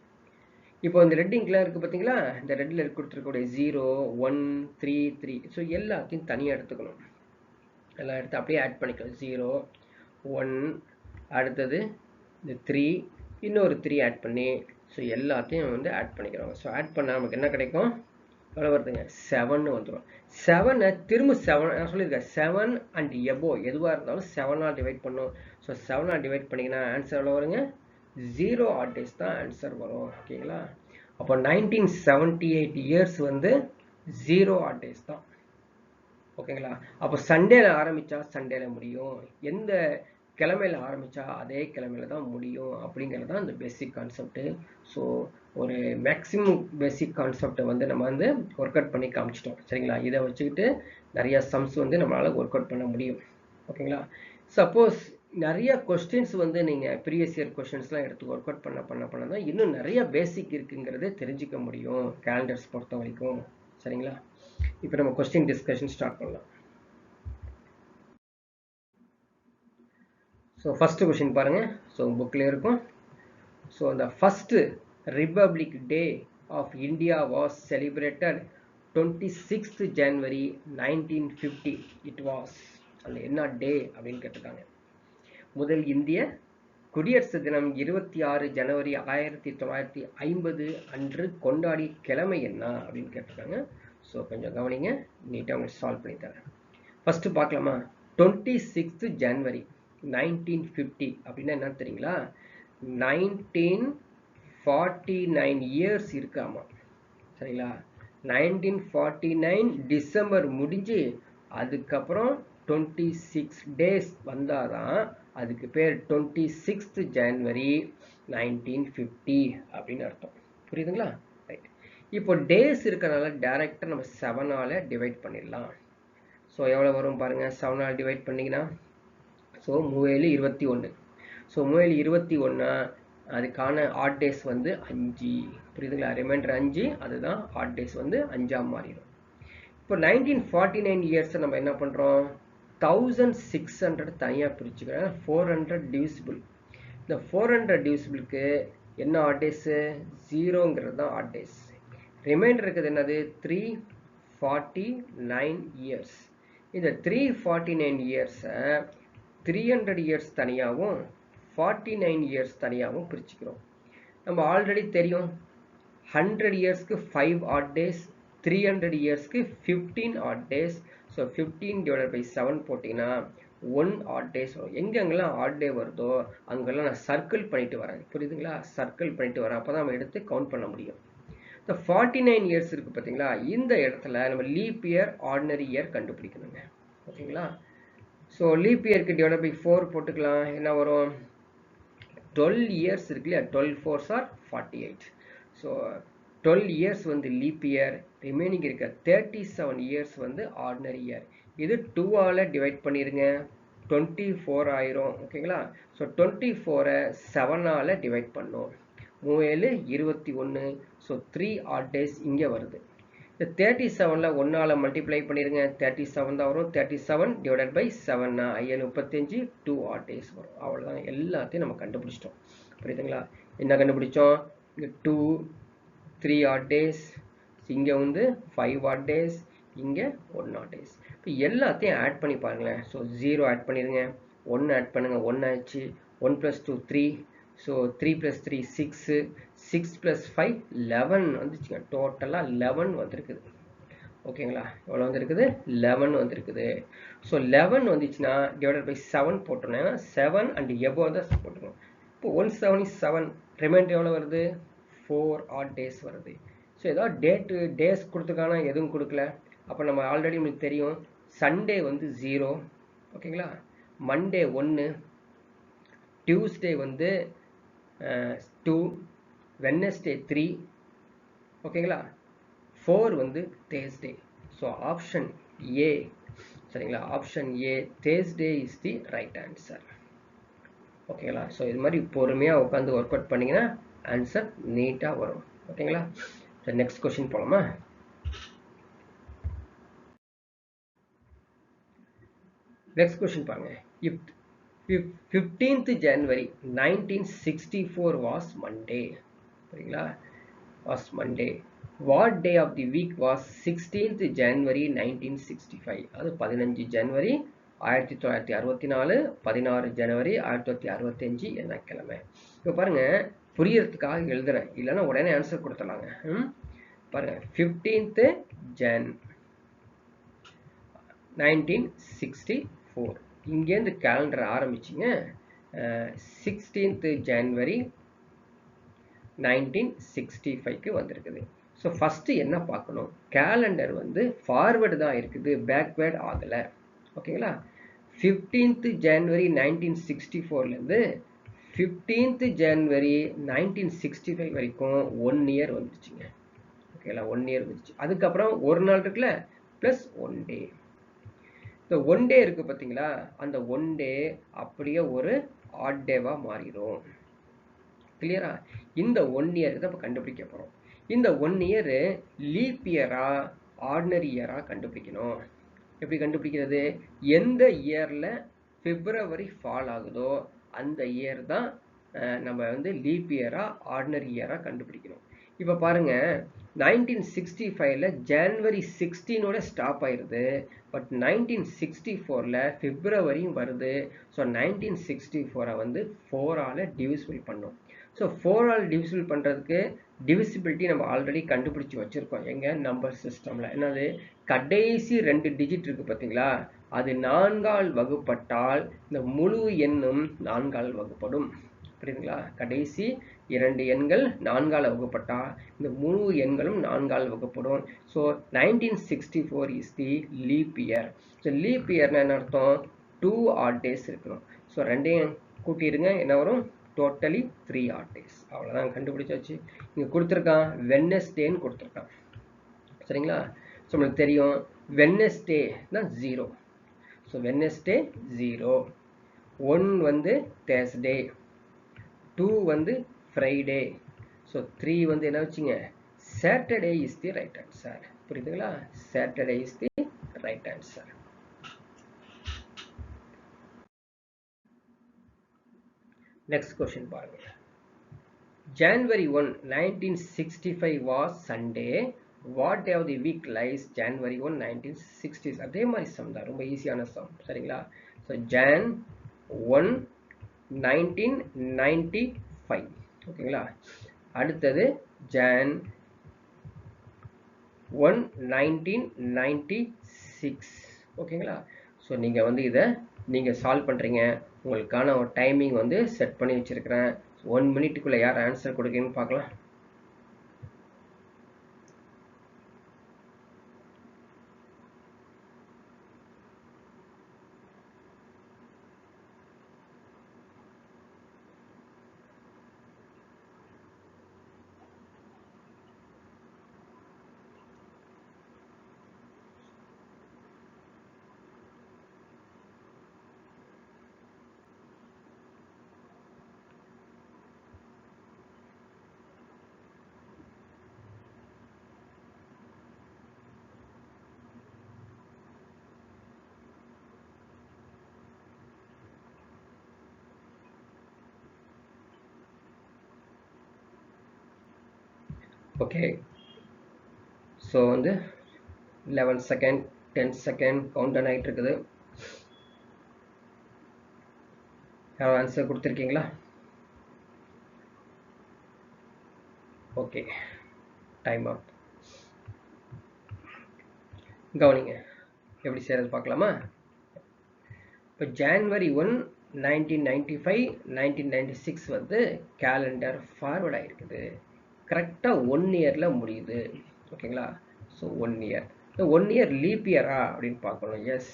இப்போ இந்த ரெட்டிங்கில் இருக்குது பார்த்தீங்களா, இந்த ரெட்டில் கொடுத்துருக்கக்கூடிய 0 1 3 3. ஸோ எல்லாத்தையும் தனியாக எடுத்துக்கணும். எல்லாம் எடுத்து அப்படியே ஆட் பண்ணிக்கலாம். 0 1, அடுத்தது இந்த 3, இன்னொரு 3 ஆட் பண்ணி ஸோ எல்லாத்தையும் வந்து ஆட் பண்ணிக்கிறோம். ஸோ ஆட் பண்ணால் நமக்கு என்ன கிடைக்கும், எவ்வளோ வருதுங்க, 7 வந்துடும். 7 திரும்ப 7 நான் சொல்லியிருக்கேன், 7 அண்ட் எபோ எதுவாக இருந்தாலும் 7ஆல் டிவைட் பண்ணும். ஸோ 7ஆல் டிவைட் பண்ணிங்கன்னா ஆன்சர் எவ்வளோ வருங்க, 0 ஆட் டேஸ் தான் ஆன்சர் வரும். ஓகேங்களா? அப்போ 1978 இயர்ஸ் வந்து 0 ஆட் டேஸ் தான். ஓகேங்களா? அப்போ சண்டேல ஆரம்பிச்சா சண்டேல முடியும், எந்த கிழமையில ஆரம்பிச்சா அதே கிழமையில தான் முடியும் அப்படிங்கிறது தான் இந்த பேசிக் கான்செப்ட். ஸோ ஒரு மேக்ஸிமம் பேசிக் கான்செப்டை வந்து நம்ம வந்து ஒர்க் அவுட் பண்ணி காமிச்சிட்டோம். சரிங்களா? இதை வச்சுக்கிட்டு நிறைய சம்ஸ் வந்து நம்மளால ஒர்க் அவுட் பண்ண முடியும். ஓகேங்களா? சப்போஸ் நிறைய கொஸ்டின்ஸ் வந்து நீங்கள் ப்ரீவியஸ் இயர் கொஸ்டின்ஸ்லாம் எடுத்து ஒர்க் அவுட் பண்ண தான் இன்னும் நிறைய பேசிக் இருக்குங்கிறத தெரிஞ்சுக்க முடியும் கேலண்டர்ஸ் பொறுத்த வரைக்கும். சரிங்களா? இப்போ நம்ம கொஸ்டின் டிஸ்கஷன் ஸ்டார்ட் பண்ணலாம். ஸோ ஃபர்ஸ்ட் கொஸ்டின் பாருங்க. ஸோ புக்கில் இருக்கும். So the first Republic Day of India was celebrated 26th January 1950. It was அந்த என்ன டே அப்படின்னு கேட்டிருக்காங்க. முதல் இந்திய குடியரசு தினம் 26 ஜனவரி 1950 அன்று கொண்டாடிய கிழமை என்ன அப்படின்னு கேட்டிருக்காங்க. ஸோ கொஞ்சம் கவனிங்க, நீட்டாக உங்களுக்கு சால்வ் பண்ணி தரேன். ஃபர்ஸ்ட் பார்க்கலாமா? 26th ஜனவரி 1950 அப்படின்னா என்ன தெரியுங்களா? 1949 இயர்ஸ் இருக்காமா. சரிங்களா? 1949 டிசம்பர் முடிஞ்சு அதுக்கப்புறம் 26 டேஸ் வந்தாதான் அதுக்கு பேர் 26th ஜனவரி 1950 அப்படின்னு அர்த்தம். புரியுதுங்களா? ரைட். இப்போ டேஸ் இருக்கிறனால டைரக்டா நம்ம 7ஆல டிவைட் பண்ணிடலாம். ஸோ எவ்வளோ வரும் பாருங்க. 7ஆல் டிவைட் பண்ணிங்கன்னா ஸோ 3 21. ஸோ 3 21 அதுக்கான ஆட் டேஸ் வந்து 5. புரியுதுங்களா? ரிமைண்டர் 5, அதுதான் ஆட் டேஸ் வந்து 5ஆக மாறிடும். இப்போ 1949 இயர்ஸை நம்ம என்ன பண்ணுறோம்? 1600 தனியாக பிரிச்சுக்கிறேன். 400 டிவிசிபிள். இந்த 400 டிவிசிபிளுக்கு என்ன ஆட் டேஸு? 0ங்கிறது தான் ஆட் டேஸ். ரிமைண்டர் இருக்குது என்னது? 349 இயர்ஸ். இந்த 349 இயர்ஸை 300 இயர்ஸ் தனியாகவும் 49 இயர்ஸ் தனியாகவும் பிரிச்சுக்கிறோம். நம்ம ஆல்ரெடி தெரியும் 100 இயர்ஸ்க்கு 5 ஆட் டேஸ், 300 இயர்ஸ்க்கு 15 ஆட் டேஸ். ஸோ 15/7 போட்டிங்கன்னா 1 ஆட் டேஸ் வரும். எங்கெங்கெல்லாம் ஆட் டே வருதோ அங்கெல்லாம் நான் சர்க்கிள் பண்ணிட்டு வரேன். புரியுதுங்களா? சர்க்கிள் பண்ணிட்டு வரேன். அப்போ தான் நம்ம எடுத்து கவுண்ட் பண்ண முடியும். இந்த 49 இயர்ஸ் இருக்குது பார்த்தீங்களா? இந்த இடத்துல நம்ம லீப் இயர், ஆர்டினரி இயர் கண்டுபிடிக்கணுங்க. ஓகேங்களா? ஸோ லீப் இயருக்கு டிவைட் பை 4 போட்டுக்கலாம். என்ன வரும்? 12 இயர்ஸ் இருக்கு இல்லையா? 12 4s are 48. ஸோ 12 இயர்ஸ் வந்து லீப் இயர், ரிமைனிங் இருக்க 37 இயர்ஸ் வந்து ஆர்டினரி இயர். இது 2ஆல் டிவைட் பண்ணிடுங்க, 24 ஆயிரும். ஓகேங்களா? ஸோ 24ஐ 7ஆல் டிவைட் பண்ணோம். 3 21. ஸோ 3 ஆட் டேஸ் இங்கே வருது. இந்த 37ல் 1ஆல் மல்டிப்ளை பண்ணிடுங்க, 37 தான் வரும். 37 டிவைடட் பை 7 35, 2 ஆட் டேஸ் வரும். அவ்வளோதான், எல்லாத்தையும் நம்ம கண்டுபிடிச்சிட்டோம். புரியுதுங்களா? என்ன கண்டுபிடிச்சோம்? இங்கே 2 3 ஆட் டேஸ், இங்கே வந்து 5 ஆட் டேஸ், இங்கே 1 ஆட் டேஸ். இப்போ எல்லாத்தையும் ஆட் பண்ணி பாருங்களேன். ஸோ 0 ஆட் பண்ணிடுங்க, 1 ஆட் பண்ணுங்க, 1 ஆச்சு. 1 + 2 3. ஸோ 3 + 3 6, 6 + 5 11 வந்துச்சுங்க. டோட்டலாக 11 வந்திருக்குது. ஓகேங்களா? எவ்வளோ வந்திருக்குது? 11 வந்திருக்குது. ஸோ 11 வந்துச்சுன்னா டிவைடட் பை 7 போட்டோன்னா 7 அண்ட் எபோவ் தான் போட்டுக்கணும். இப்போ 1/7 is 7. ரிமைண்டர் எவ்வளோ வருது? 4 ஆட் டேஸ் வருது. ஸோ ஏதாவது டேஸ் கொடுத்துருக்கானா? எதுவும் கொடுக்கல. அப்போ நம்ம ஆல்ரெடி உங்களுக்கு தெரியும் சண்டே வந்து 0. ஓகேங்களா? மண்டே 1, டியூஸ்டே வந்து 2, வெட்னஸ்டே 3. ஓகேங்களா? 4 வந்து தேர்ஸ்டே. So option A. சரிங்களா? Option A Thursday is the right answer. ஓகேங்களா? ஸோ இது மாதிரி பொறுமையாக உட்காந்து ஒர்க் அவுட் பண்ணிங்கன்னா ஆன்சர் நீட்டாக வரும். ஓகேங்களா? ஸோ நெக்ஸ்ட் கொஸ்டின் போகலாமா? நெக்ஸ்ட் கொஸ்டின் பாருங்க. If 15th January 1964 was Monday. சரிங்களா? Was Monday. What day of the week was 16th January 1965? அது 15 ஜனவரி 1964, 16 ஜனவரி 1965 என்ன கிழமை? இப்போ பாருங்க, புரியறதுக்காக எழுதுறேன், இல்லைன்னா உடனே ஆன்சர் கொடுத்துடலாங்க. பாருங்க, 15th Jan 1964. இங்கேருந்து கேலண்டர் ஆரம்பிச்சிங்க. 16th January 1965க்கு வந்திருக்குது. ஸோ ஃபஸ்ட்டு என்ன பார்க்கணும், கேலண்டர் வந்து ஃபார்வேர்டு தான் இருக்குது, பேக்வேர்ட் ஆகலை. ஓகேங்களா? 15th January 1964லேருந்து 15th January 1965 வரைக்கும் 1 இயர் வந்துச்சுங்க. ஓகேங்களா? 1 இயர் வந்துச்சு. அதுக்கப்புறம் ஒரு நாள் இருக்குல்ல, ப்ளஸ் 1 டே. இந்த 1 டே இருக்குது பார்த்தீங்களா, அந்த 1 டே அப்படியே ஒரு ஆட் டேவாக மாறிடும். கிளியரா? இந்த 1 இயருக்கு தான் இப்போ கண்டுபிடிக்க போகிறோம். இந்த 1 இயரு லீப் இயரா ஆர்டினரி இயரா கண்டுபிடிக்கணும். எப்படி கண்டுபிடிக்கிறது, எந்த இயரில் பிப்ரவரி ஃபால் ஆகுதோ அந்த இயர் தான் நம்ம வந்து லீப் இயரா ஆர்டினரி இயரா கண்டுபிடிக்கணும். இப்போ பாருங்க, 1965ல ஜான்வரி 16ஓட ஸ்டாப் ஆயிடுது. பட் 1964ல பிப்ரவரியும் வருது. ஸோ 1964 வந்து 4ஆல் டிவிசிபிள் பண்ணும். ஸோ 4ஆல் டிவிசிபிள் பண்ணுறதுக்கு டிவிசிபிலிட்டி நம்ம ஆல்ரெடி கண்டுபிடிச்சி வச்சுருக்கோம். எங்கே நம்பர் சிஸ்டமில் என்னது, கடைசி 2 டிஜிட் இருக்குது பார்த்தீங்களா, அது 4ஆல் வகுப்பட்டால் இந்த முழு எண்ணும் 4ஆல் வகுப்படும். புரியுதுங்களா? கடைசி 2 எண்கள் 4ஆல் வகுப்பட்டால் இந்த முழு எண்களும் 4ஆல் வகுப்படும். So 1964 is the leap year. So leap இயர்னா என்ன அர்த்தம், 2 ஆட் டேஸ் இருக்கணும். ஸோ ரெண்டையும் கூட்டிடுங்க, என்ன வரும், டோட்டலி 3 ஆட் டேஸ். அவ்வளோதான், கண்டுபிடிச்சாச்சு. இங்கே கொடுத்துருக்கான் வெட்னஸ்டேன்னு கொடுத்துருக்கான். சரிங்களா? ஸோ நம்மளுக்கு தெரியும் வெட்னஸ்டே தான் 0. ஸோ வெட்னஸ்டே 0, 1 வந்து தேர்ஸ்டே, 2 வந்து ஃப்ரைடே, ஸோ 3 வந்து என்ன வச்சுங்க, Saturday is the right answer. புரியுதுங்களா? Saturday is the right answer. Next question பாருங்க. January 1, 1965 was Sunday. What day of the week lies January 1, 1960? அதே மாதிரி சம் தான், ரொம்ப ஈஸியான சம். சரிங்களா? So Jan 1, 1995. ஓகேங்களா? அடுத்தது Jan 1, 1996. ஓகேங்களா? ஸோ நீங்கள் வந்து இதை நீங்கள் சால்வ் பண்ணுறீங்க. உங்களுக்கான ஒரு டைமிங் வந்து செட் பண்ணி வச்சுருக்கிறேன். 1 மினிட்டுக்குள்ளே யார் ஆன்சர் கொடுக்குறீங்கன்னு பார்க்கலாம். ஓகே, ஸோ வந்து 11 செகண்ட் 10 செகண்ட் கவுண்ட் டவுன் ஆகிட்டு இருக்குது. யாரும் ஆன்சர் கொடுத்துருக்கீங்களா? Okay, time up. கவனிங்க, எப்படி செய்கிறது பார்க்கலாமா? இப்போ January 1, 1995, 1996 வந்து கேலண்டர் ஃபார்வர்ட் ஆகிருக்குது. கரெக்டாக 1 இயரில் முடியுது. ஓகேங்களா? So 1 year. இந்த 1 இயர் லீப் இயரா அப்படின்னு பார்க்கணும். எஸ்,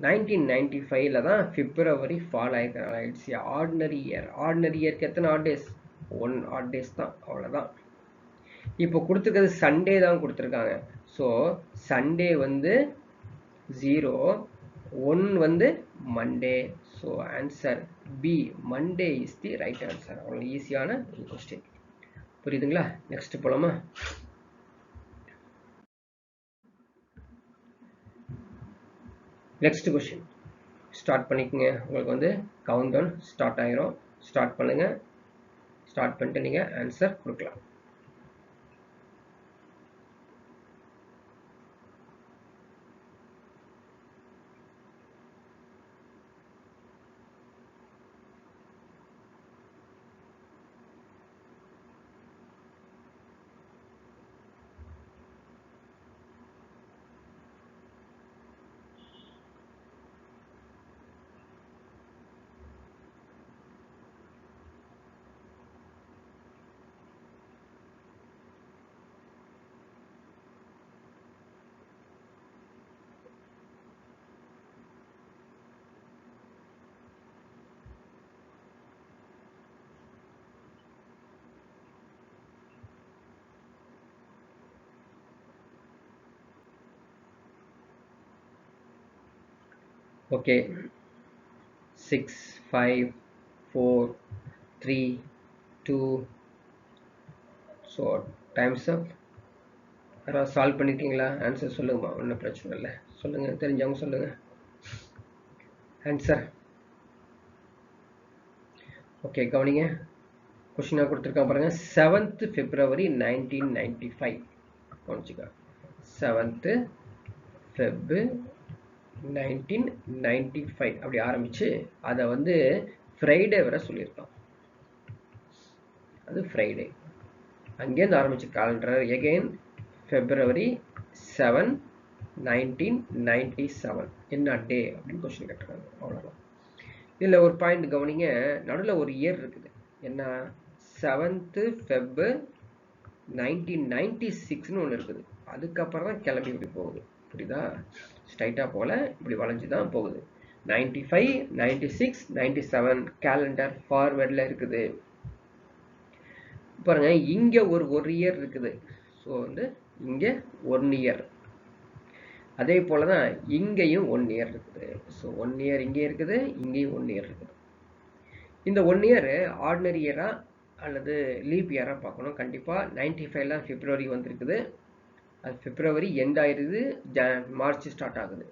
1995ல தான் பிப்ரவரி ஃபால் ஆகிருக்கிறனால இட்ஸ் ஆர்டினரி இயர். ஆர்டினரி இயருக்கு எத்தனை ஆட் டேஸ்? 1 ஆட் டேஸ் தான், அவ்வளோதான். இப்போ கொடுத்துருக்கிறது சண்டே தான் கொடுத்துருக்காங்க. ஸோ சண்டே வந்து 0, 1 வந்து Monday. So answer B, Monday is the right answer. அவ்வளோ ஈஸியான கொஸ்டின். புரியுதுங்களா? நெக்ஸ்ட் போலாமா? நெக்ஸ்ட் கொஸ்டின் ஸ்டார்ட் பண்ணிக்கோங்க. உங்களுக்கு வந்து கவுண்ட் டவுன் ஸ்டார்ட் ஆயிரும். ஸ்டார்ட் பண்ணுங்க. ஸ்டார்ட் பண்ணிட்டு நீங்கள் ஆன்சர் கொடுக்கலாம். ஓகே 6 5 4 3 2 ஸோ டைம்ஸ் அப். யாராவது சால்வ் பண்ணிருக்கீங்களா? ஆன்சர் சொல்லுங்கம்மா, ஒன்றும் பிரச்சனை இல்லை, சொல்லுங்க, தெரிஞ்சவங்க சொல்லுங்க ஆன்சர். ஓகே கவனிங்க, கொஸ்டினாக கொடுத்துருக்கான் பாருங்க. 7th February 1995 கவனிச்சுக்க. 7th Feb 1995 அப்படி ஆரம்பிச்சு அதை வந்து ஃப்ரைடே வரை சொல்லியிருக்கான். அது ஃப்ரைடே. அங்கேருந்து ஆரம்பிச்சு காலண்டர் எகெயின் February 7 1997 என்ன டே அப்படின்னு கொஸ்டின் கேட்டிருக்காங்க. அவ்வளோதான். இதில் ஒரு பாயிண்ட் கவனிங்க, நடுவில் ஒரு இயர் இருக்குது. என்ன? 7th Feb 1996ன்னு ஒன்று இருக்குது. அதுக்கப்புறம் தான் கிளம்பி இப்படி போகுது. புரியுதா? ஸ்ட்ரைட்டாக போல இப்படி வளைஞ்சு தான் போகுது. 95 96 97 கேலண்டர் ஃபார்வர்டில் இருக்குது. பாருங்க, இங்கே ஒரு இயர் இருக்குது. ஸோ வந்து இங்கே 1 இயர். அதே போல தான் இங்கேயும் 1 இயர் இருக்குது. ஸோ 1 இயர் இங்கே இருக்குது, இங்கேயும் 1 இயர் இருக்குது. இந்த 1 இயர் ஆர்டினரி இயரா அல்லது லீப் இயராக பார்க்கணும். கண்டிப்பாக 95ல பிப்ரவரி வந்திருக்குது. அது பிப்ரவரி எண்ட் ஆயிடுது, மார்ச் ஸ்டார்ட் ஆகுது.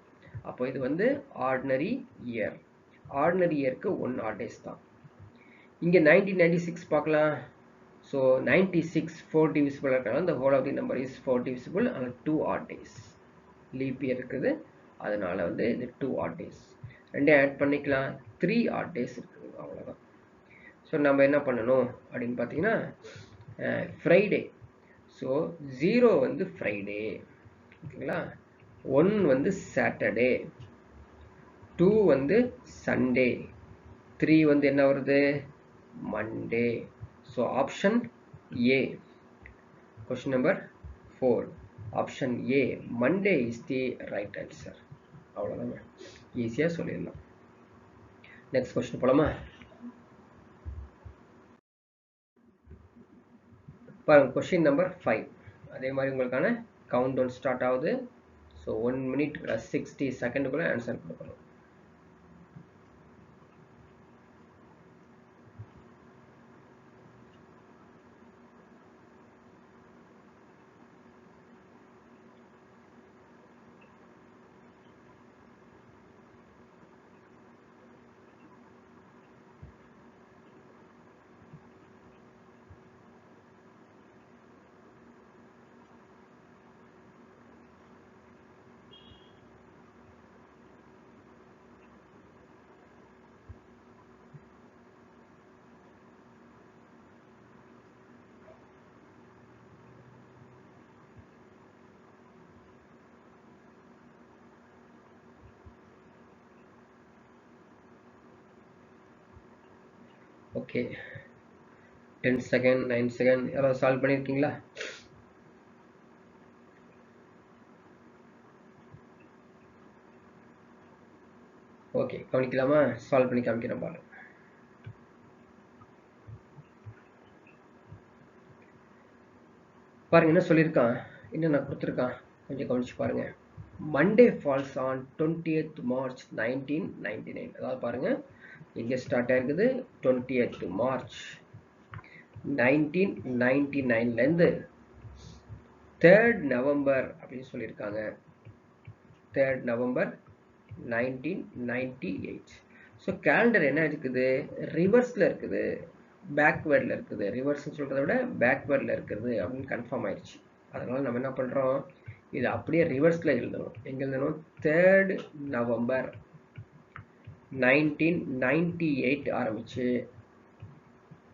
அப்போ இது வந்து ஆர்டினரி இயர். ஆர்டினரி இயருக்கு 1 odd days தான். இங்கே 1996 பார்க்கலாம். ஸோ 96 4 divisible இருக்கலாம். the whole of the number is 4 divisible and 2 odd days. Leap year இருக்குது, அதனால வந்து இது 2 odd days. ரெண்டே ஆட் பண்ணிக்கலாம், 3 odd days இருக்குது. அவ்வளோதான். ஸோ நம்ம என்ன பண்ணணும் அப்படின்னு பார்த்தீங்கன்னா, ஃப்ரைடே. ஸோ 0 வந்து ஃப்ரைடே, ஓகேங்களா. 1 வந்து சாட்டர்டே, 2 வந்து சண்டே, 3 வந்து என்ன வருது? Monday. So option A, question number 4, option A Monday is the right answer. அவ்வளோதாங்க, ஈஸியாக சொல்லிடலாம். நெக்ஸ்ட் கொஸ்டின் போலாமா? பாருங்க, கொஸ்டின் நம்பர் 5. அதே மாதிரி உங்களுக்கான கவுண்ட் டவுன் ஸ்டார்ட் ஆகுது. ஸோ 1 minute 60 செகண்டுக்குள்ள ஆன்சர் கொடுக்கணும். Okay, 10 second 9 second. யாராவது சால்வ் பண்ணியிருக்கீங்களா? ஓகே, கவனிக்கலாமா? சால்வ் பண்ணி காமிக்கிறேன் பாருங்க. பாருங்க என்ன சொல்லியிருக்கான், என்ன நான் கொடுத்துருக்கான், கொஞ்சம் கவனிச்சு பாருங்க. Monday falls on 20th March 1999. அதாவது பாருங்க, இங்கே ஸ்டார்ட் ஆயிருக்குது 20th March 1999லேருந்து 3rd November அப்படின்னு சொல்லியிருக்காங்க. 3rd November 1998. ஸோ கேலண்டர் என்ன இருக்குது? ரிவர்ஸில் இருக்குது, பேக்வேர்டில் இருக்குது. ரிவர்ஸ்ன்னு சொல்கிறத விட பேக்வேர்டில் இருக்குது அப்படின்னு கன்ஃபார்ம் ஆயிடுச்சு. அதனால் நம்ம என்ன பண்ணுறோம், இது அப்படியே ரிவர்ஸில் எழுதணும். எங்கே எழுதணும்? 3rd November 1998 ஆரம்பிச்சு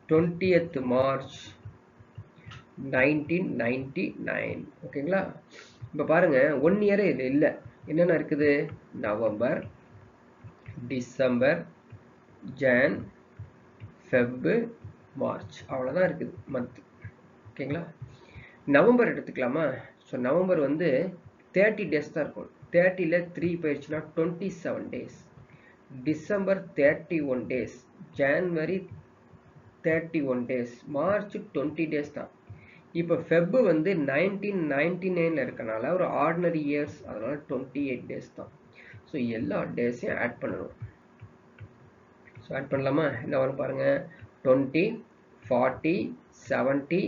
20th March 1999. ஓகேங்களா? இப்போ பாருங்க, 1 இயரே இது இல்லை. என்னென்ன இருக்குது? November, December, John, Feb, March. அவ்வளோதான் இருக்குது மந்த். ஓகேங்களா? நவம்பர் எடுத்துக்கலாமா? ஸோ நவம்பர் வந்து 30 days தான் இருக்கும். 30ல் 3 போயிடுச்சுன்னா 27 days. December 31 days, January 31 days, March 20 days தான். இப்போ ஃபெப் வந்து 1999 இருக்கனால ஒரு ஆர்டினரி இயர்ஸ், அதனால 28 days தான். ஸோ எல்லா டேஸையும் ஆட் பண்ணணும். ஸோ ஆட் பண்ணலாமா? என்ன வரும் பாருங்க, 20, 40, 70,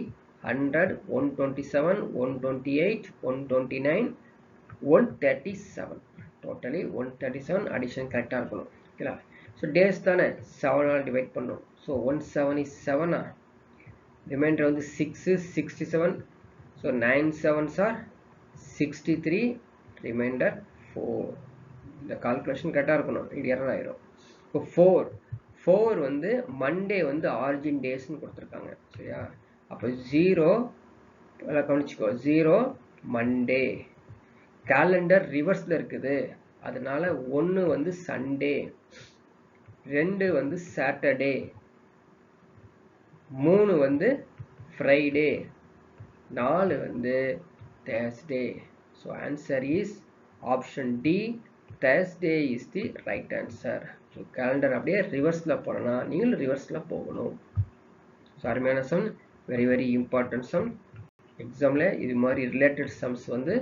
100, 127, 128, 129, 137. டோட்டலி 137 அடிஷன் கரெக்டாக இருக்கணும். ஓகேங்களா? ஸோ டேஸ் தானே 7ஆல் டிவைட் பண்ணணும். ஸோ 177 ரிமைண்டர் வந்து 6 67. So 9 7s are 63, remainder 4. இந்த கால்குலேஷன் கரெக்டாக இருக்கணும், இது எரர் ஆயிரும். இப்போ 4 வந்து மண்டே வந்து ஆரிஜின் டேஸ்ன்னு கொடுத்துருக்காங்க. சரியா? அப்போ 0 கவனிச்சுக்கோ, 0 மண்டே. கேலண்டர் ரிவர்ஸில் இருக்குது, அதனால 1 வந்து சண்டே, 2 வந்து சாட்டர்டே, 3 வந்து ஃப்ரைடே, 4 வந்து Thursday. So answer is option D, Thursday is the right answer. So calendar அப்படியே ரிவர்ஸில் போகிறோன்னா நீங்களும் ரிவர்ஸில் போகணும். ஸோ அருமையான sum, very very important sum. எக்ஸாமில் இது மாதிரி ரிலேட்டட் சம்ஸ் வந்து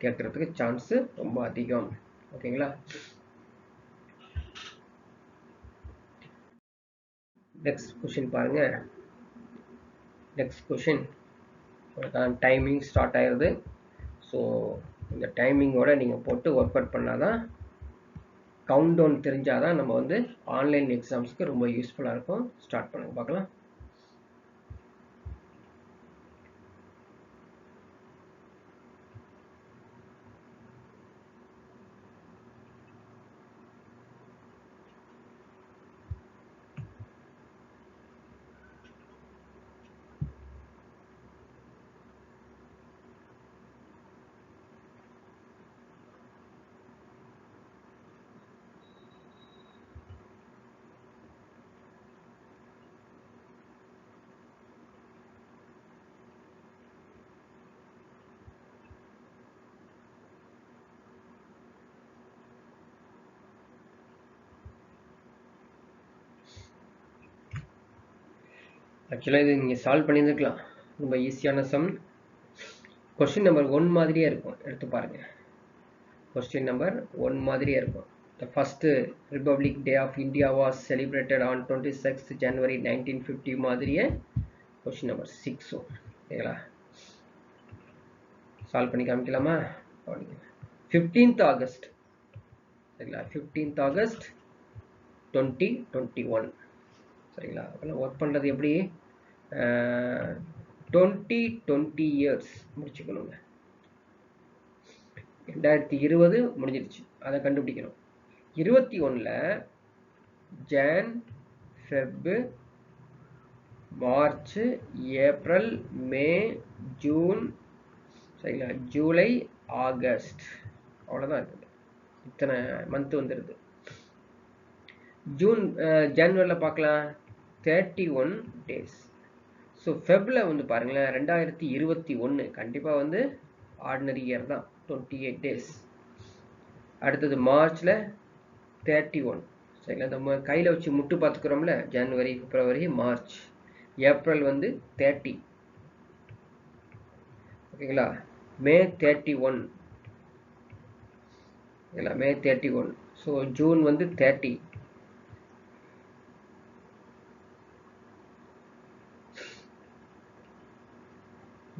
கேட்குறதுக்கு சான்ஸு ரொம்ப அதிகம். ஓகேங்களா? நெக்ஸ்ட் கொஷின் பாருங்க. நெக்ஸ்ட் கொஷின் டைமிங் ஸ்டார்ட் ஆயிடுது. ஸோ இந்த டைமிங்கோட நீங்கள் போட்டு ஒர்க் அவுட் பண்ணால் தான், கவுண்ட் டவுன் தெரிஞ்சால் தான் நம்ம வந்து ஆன்லைன் எக்ஸாம்ஸ்க்கு ரொம்ப யூஸ்ஃபுல்லாக இருக்கும். ஸ்டார்ட் பண்ணுங்க பார்க்கலாம். ஆக்சுவலாக இது நீங்கள் சால்வ் பண்ணியிருந்துக்கலாம், ரொம்ப ஈஸியான சம். கொஸ்டின் நம்பர் 1 மாதிரியே இருக்கும், எடுத்து பாருங்க. கொஸ்டின் நம்பர் 1 மாதிரியே இருக்கும். The first Republic Day of India was celebrated on 26th January 1950 மாதிரியே கொஸ்டின் நம்பர் 6. ஓகேங்களா? சால்வ் பண்ணி காமிக்கலாமா? 15th ஆகஸ்ட், சரிங்களா? 15th August 2021. சரிங்களா? அப்போல்லாம் ஒர்க் பண்ணுறது எப்படி, 20 இயர்ஸ் முடிச்சுக்கணுங்க. 2020 முடிஞ்சிருச்சு, அதை கண்டுபிடிக்கணும். 21ல் ஜான், ஃபெப், மார்ச், ஏப்ரல், மே, ஜூன், சரிங்களா, ஜூலை, ஆகஸ்ட், அவ்வளோதான் இருக்குது. இத்தனை மந்த் வந்துடுது. ஜனவரியில் பார்க்கலாம், 31 டேஸ். ஸோ ஃபெப்பில் வந்து பாருங்களேன், 2021 கண்டிப்பாக வந்து ஆர்டினரி இயர் தான், 28 டேஸ். அடுத்தது மார்ச்சில் 31, சரிங்களா? நம்ம கையில் வச்சு முட்டு பார்த்துக்கிறோம்ல, ஜனவரி, பிப்ரவரி, மார்ச். ஏப்ரல் வந்து 30, ஓகேங்களா? மே 31, ஓகேங்களா? மே 31. ஸோ ஜூன் வந்து 30,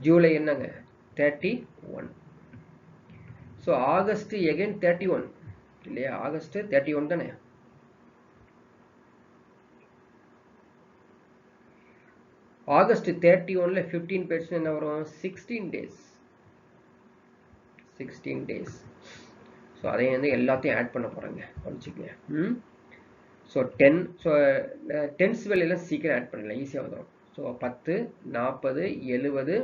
ஜூலை என்னங்க 31. ஸோ ஆகஸ்ட் எகைன் 31 இல்லையா? ஆகஸ்ட் 31 தானே? ஆகஸ்ட் 31ல் 15 பேர்ஸ் என்ன வரும், 16 டேஸ். 16 டேஸ். ஸோ அதையும் வந்து எல்லாத்தையும் ஆட் பண்ண போகிறேங்க, படிச்சுக்கங்க. ஸோ 10. ஸோ டென்ஸ் வேலையெல்லாம் சீக்கிரம் ஆட் பண்ணலாம், ஈஸியாக வந்துடும். ஸோ 10, 40, 70,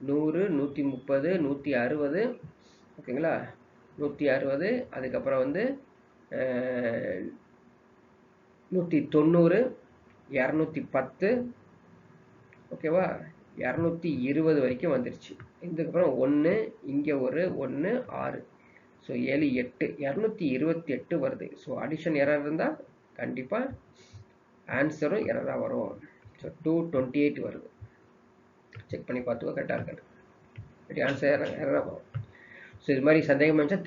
100, 130, 160, ஓகேங்களா? 160, அதுக்கப்புறம் வந்து 190, 210, ஓகேவா? 220 வரைக்கும் வந்துருச்சு. இதுக்கப்புறம் 1, இங்கே ஒரு 1, 6, ஸோ 7, 8, 228 வருது. ஸோ அடிஷன் எரர் இருந்தால் கண்டிப்பாக ஆன்சரும் எரராக வரும். ஸோ 228 வருது. செக் பண்ணி பார்த்துக்கோ, கரெக்டாக இருக்காது. ஆன்சர் எரராக வரும். ஸோ இது மாதிரி சந்தேகம் இருந்துச்சா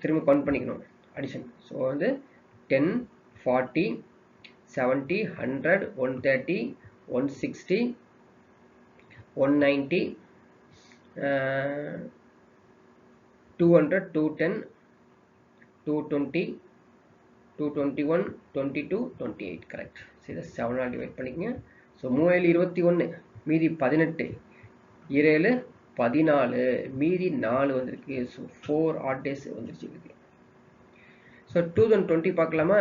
திரும்ப கவுண்ட் பண்ணிக்கணும் அடிஷன். ஸோ வந்து 10, 40, 70, 100, 130, 160, 190, 200, 210, 220, 221, 22, 28 கரெக்ட். ஸோ இதை 7 டிவைட் பண்ணிக்கங்க. ஸோ 3021 மீதி 18, 7 14 மீதி 4 வந்திருக்கு. ஸோ 4 odd days வந்துருச்சு இதுக்கு. ஸோ 2020 பார்க்கலாமா?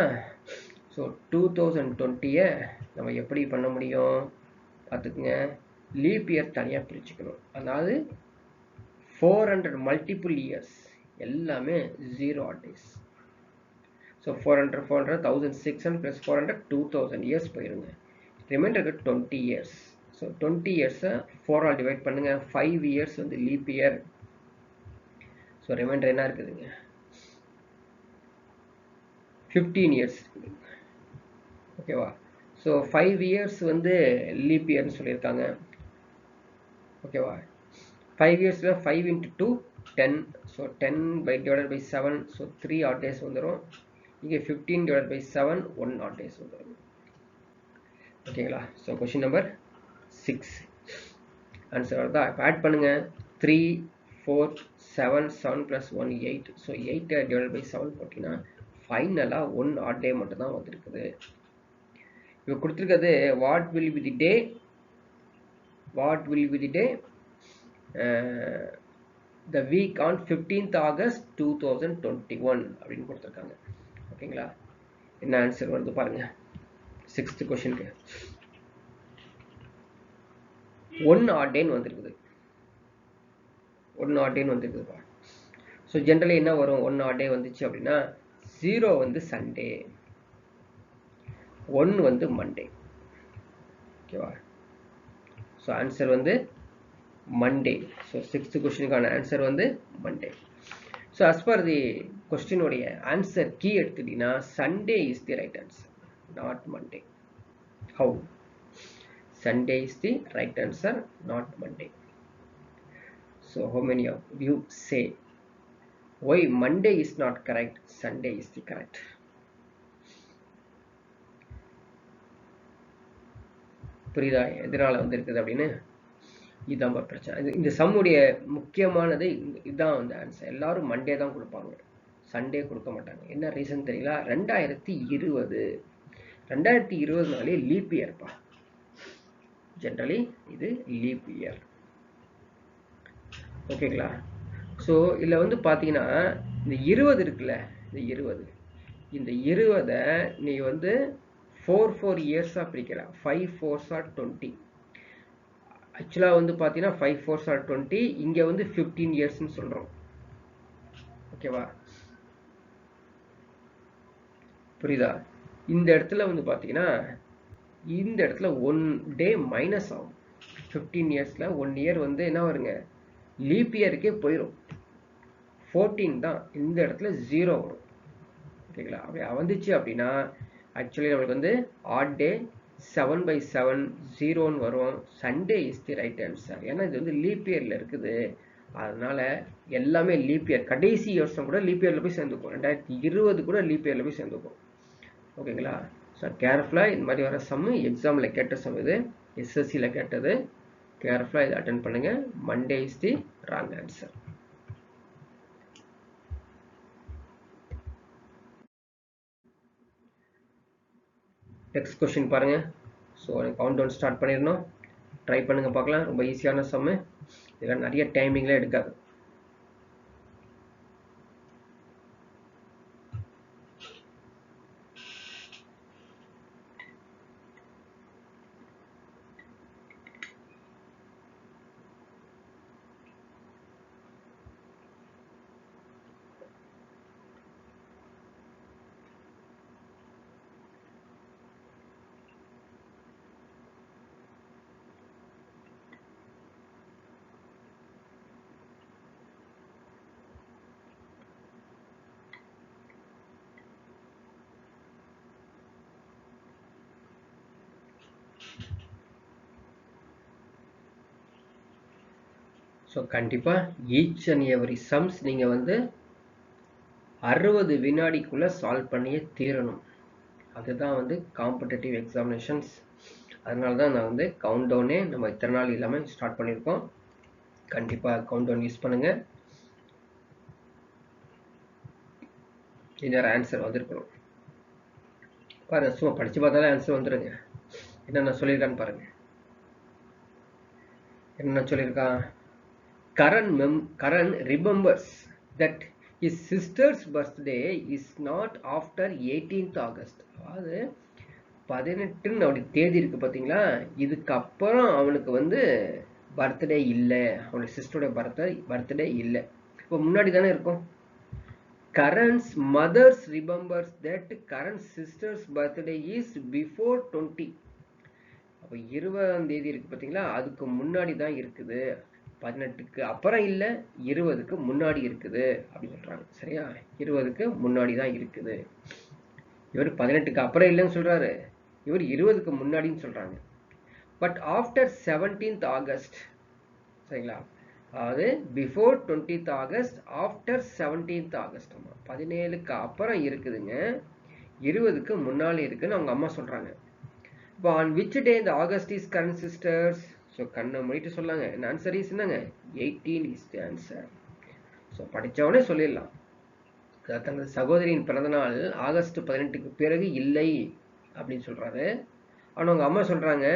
ஸோ 2020 நம்ம எப்படி பண்ண முடியும் பார்த்துக்குங்க. லீப் இயர் தனியாக பிரிச்சுக்கணும். அதாவது 400 மல்டிபிள் இயர்ஸ் எல்லாமே 0 odd days. So 400 400 1600 plus 400 2000 years போயிருங்க. ரிமைண்டருக்கு 20 இயர்ஸ். ஸோ 20 இயர்ஸை 4 டிவைட் பண்ணுங்க. 5 இயர்ஸ் வந்து லீப் இயர். ஸோ ரிமைண்டர் என்ன இருக்குதுங்க? 15 இயர்ஸ் இருக்குதுங்க. ஓகேவா? ஸோ 5 இயர்ஸ் வந்து லீப் இயர்னு சொல்லியிருக்காங்க. ஓகேவா? 5 இயர்ஸில் 5 into 2 10. So 10 divided by 7. So 3 odd days வந்துடும். இங்கே 15 divided by 7 1 odd days வந்துடும். ஓகேங்களா? ஸோ கொஸ்டின் நம்பர் 6 ஆன்சர் வருதா? இப்போ ஆட் பண்ணுங்க. 3 4 7 7 + 1 8. ஸோ 8 divided by 7 போட்டிங்கன்னா ஃபைனலாக 1 odd day மட்டும் தான் வந்திருக்குது. இப்போ கொடுத்துருக்கிறது what will be the day, what will be the day the week on 15th August 2021 அப்படின்னு கொடுத்துருக்காங்க. ஓகேங்களா? என்ன ஆன்சர் வருது பாருங்க. 6th கொஸ்டினுக்கு 1 odd day வந்திருக்குது. 1 odd day வந்திருக்குதுப்பா. ஸோ ஜென்ரலி என்ன வரும்? 1 odd day வந்துச்சு அப்படின்னா 0 வந்து சண்டே, 1 வந்து மண்டே. ஓகேவா? ஸோ ஆன்சர் வந்து மண்டே. ஸோ 6th கொஸ்டினுக்கான ஆன்சர் வந்து Monday. So as per the கொஸ்டினுடைய ஆன்சர் கீ எடுத்துட்டீங்கன்னா Sunday is the right answer, not Monday. How? Sunday is the right answer, not Monday. So how many of you say why Monday is not correct, Sunday is the correct? புரியுதா எதனால வந்திருக்குது அப்படின்னு? இதுதான் பிரச்சனை. இந்த சம்முடைய முக்கியமானது இதுதான் வந்து ஆன்சர். எல்லாரும் மண்டே தான் கொடுப்பாங்க, சண்டே கொடுக்க மாட்டாங்க. என்ன ரீசன் தெரியல? 2020 லீப் இயர்ப்பா. ஜென்ரலி இது லீப் இயர். ஓகேங்களா? ஸோ இதில் வந்து பார்த்தீங்கன்னா இந்த 20 இருக்குல்ல, இந்த 20 நீ வந்து 4 இயர்ஸாக பிரிக்கலாம். 5 4s are 20. ஆக்சுவலாக வந்து பார்த்தீங்கன்னா 5 4s are 20. இங்கே வந்து 15 இயர்ஸ்ன்னு சொல்கிறோம். ஓகேவா? புரியுதா? இந்த இடத்துல வந்து பார்த்தீங்கன்னா இந்த இடத்துல 1 டே மைனஸ் ஆகும். 15 இயர்ஸில் 1 இயர் வந்து என்ன வருங்க? லீப் இயருக்கே போயிடும். 14 தான். இந்த இடத்துல 0 வரும். ஓகேங்களா? அப்படி வந்துச்சு அப்படின்னா ஆக்சுவலி நம்மளுக்கு வந்து ஆட் டே 7/7 0ன்னு வரும். Sunday is the right answer. ஏன்னா இது வந்து லீப் இயரில் இருக்குது. அதனால எல்லாமே லீப் இயர். கடைசி வருஷம் கூட லீப் இயரில் போய் சேர்ந்துக்கும். 2020 கூட லீப் இயரில் போய் சேர்ந்துக்கும். ஓகேங்களா? ஸோ கேர்ஃபுல்லாக இந்த மாதிரி வர சம்மு எக்ஸாமில் கேட்ட சம் இது, எஸ்எஸ்சியில் கேட்டது. கேர்ஃபுல்லாக இதை அட்டென்ட் பண்ணுங்கள். Monday is the wrong answer. Next question பாருங்க. ஸோ கவுண்ட் டவுன் ஸ்டார்ட் பண்ணிடணும். ட்ரை பண்ணுங்க பார்க்கலாம். ரொம்ப ஈஸியான சம்மு. இதெல்லாம் நிறைய டைமிங்லாம் எடுக்காது. ஸோ கண்டிப்பாக ஈச் அண்ட் எவ்ரி சம்ஸ் நீங்கள் வந்து 60 வினாடிக்குள்ளே சால்வ் பண்ணியே தீரணும். அதுதான் வந்து காம்படிட்டிவ் எக்ஸாமினேஷன்ஸ். அதனால தான் நான் வந்து கவுண்ட் டவுனே நம்ம இத்தனை நாள் இல்லாமல் ஸ்டார்ட் பண்ணியிருக்கோம். கண்டிப்பாக கவுண்ட் டவுன் யூஸ் பண்ணுங்கள். இன்னொரு ஆன்சர் வந்திருக்கணும் பாருங்க. சும்மா படித்து பார்த்தாலே ஆன்சர் வந்துடுங்க. என்னென்ன சொல்லியிருக்கான்னு பாருங்க. என்ன சொல்லியிருக்கான்? Karan remembers that his sister's birthday is not after 18th August. அதாவது 18 அப்படி தேதி இருக்கு பார்த்தீங்களா, இதுக்கப்புறம் அவனுக்கு வந்து பர்த்டே இல்லை, அவனுடைய சிஸ்டரோட பர்த்டே இல்லை. இப்போ முன்னாடி தானே இருக்கும். Karan's mother's remembers that Karan's sister's birthday is before 20. அப்போ 20ஆம் தேதி இருக்கு பார்த்தீங்களா, அதுக்கு முன்னாடி தான் இருக்குது. 18க்கு அப்புறம் இல்லை, 20க்கு முன்னாடி இருக்குது அப்படின்னு சொல்றாங்க. சரியா? 20க்கு முன்னாடி தான் இருக்குது. இவர் 18க்கு அப்புறம் இல்லைன்னு சொல்றாரு, இவர் 20க்கு முன்னாடின்னு சொல்றாங்க. பட் ஆஃப்டர் 17th ஆகஸ்ட், சரிங்களா, அதாவது before 20th August, after 17th August. 17க்கு அப்புறம் இருக்குதுங்க, 20க்கு முன்னாடி இருக்குன்னு அவங்க அம்மா சொல்றாங்க. இப்போ on which day the August is Karan's sisters? So கண்ணை மூடிட்டு சொல்லாங்க. ஆன்சர் இஸ் என்னங்க? 18 இஸ் தி ஆன்சர். ஸோ படித்தவனே சொல்லிடலாம். தனது சகோதரியின் பிறந்தநாள் ஆகஸ்ட் 18க்கு பிறகு இல்லை அப்படின்னு சொல்றாரு. ஆனால் அவங்க அம்மா சொல்றாங்க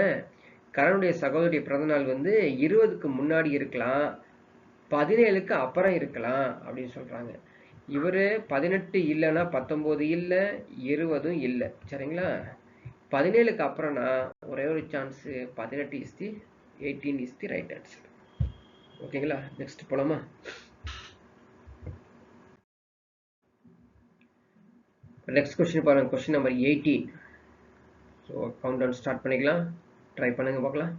கரனுடைய சகோதரிய பிறந்தநாள் வந்து 20க்கு முன்னாடி இருக்கலாம், 17க்கு அப்புறம் இருக்கலாம் அப்படின்னு சொல்றாங்க. இவர் 18 இல்லைன்னா 19 இல்லை, 20ம் இல்லை. சரிங்களா? 17க்கு அப்புறம்னா ஒரே ஒரு chance, 18 is the 18 is the right answer. ஓகேங்களா? நெக்ஸ்ட் போலாமா? நெக்ஸ்ட் கொஸ்டின் பாருங்க. Question number 18. So count down start பண்ணிக்கலாம். ட்ரை பண்ணுங்க பார்க்கலாம்.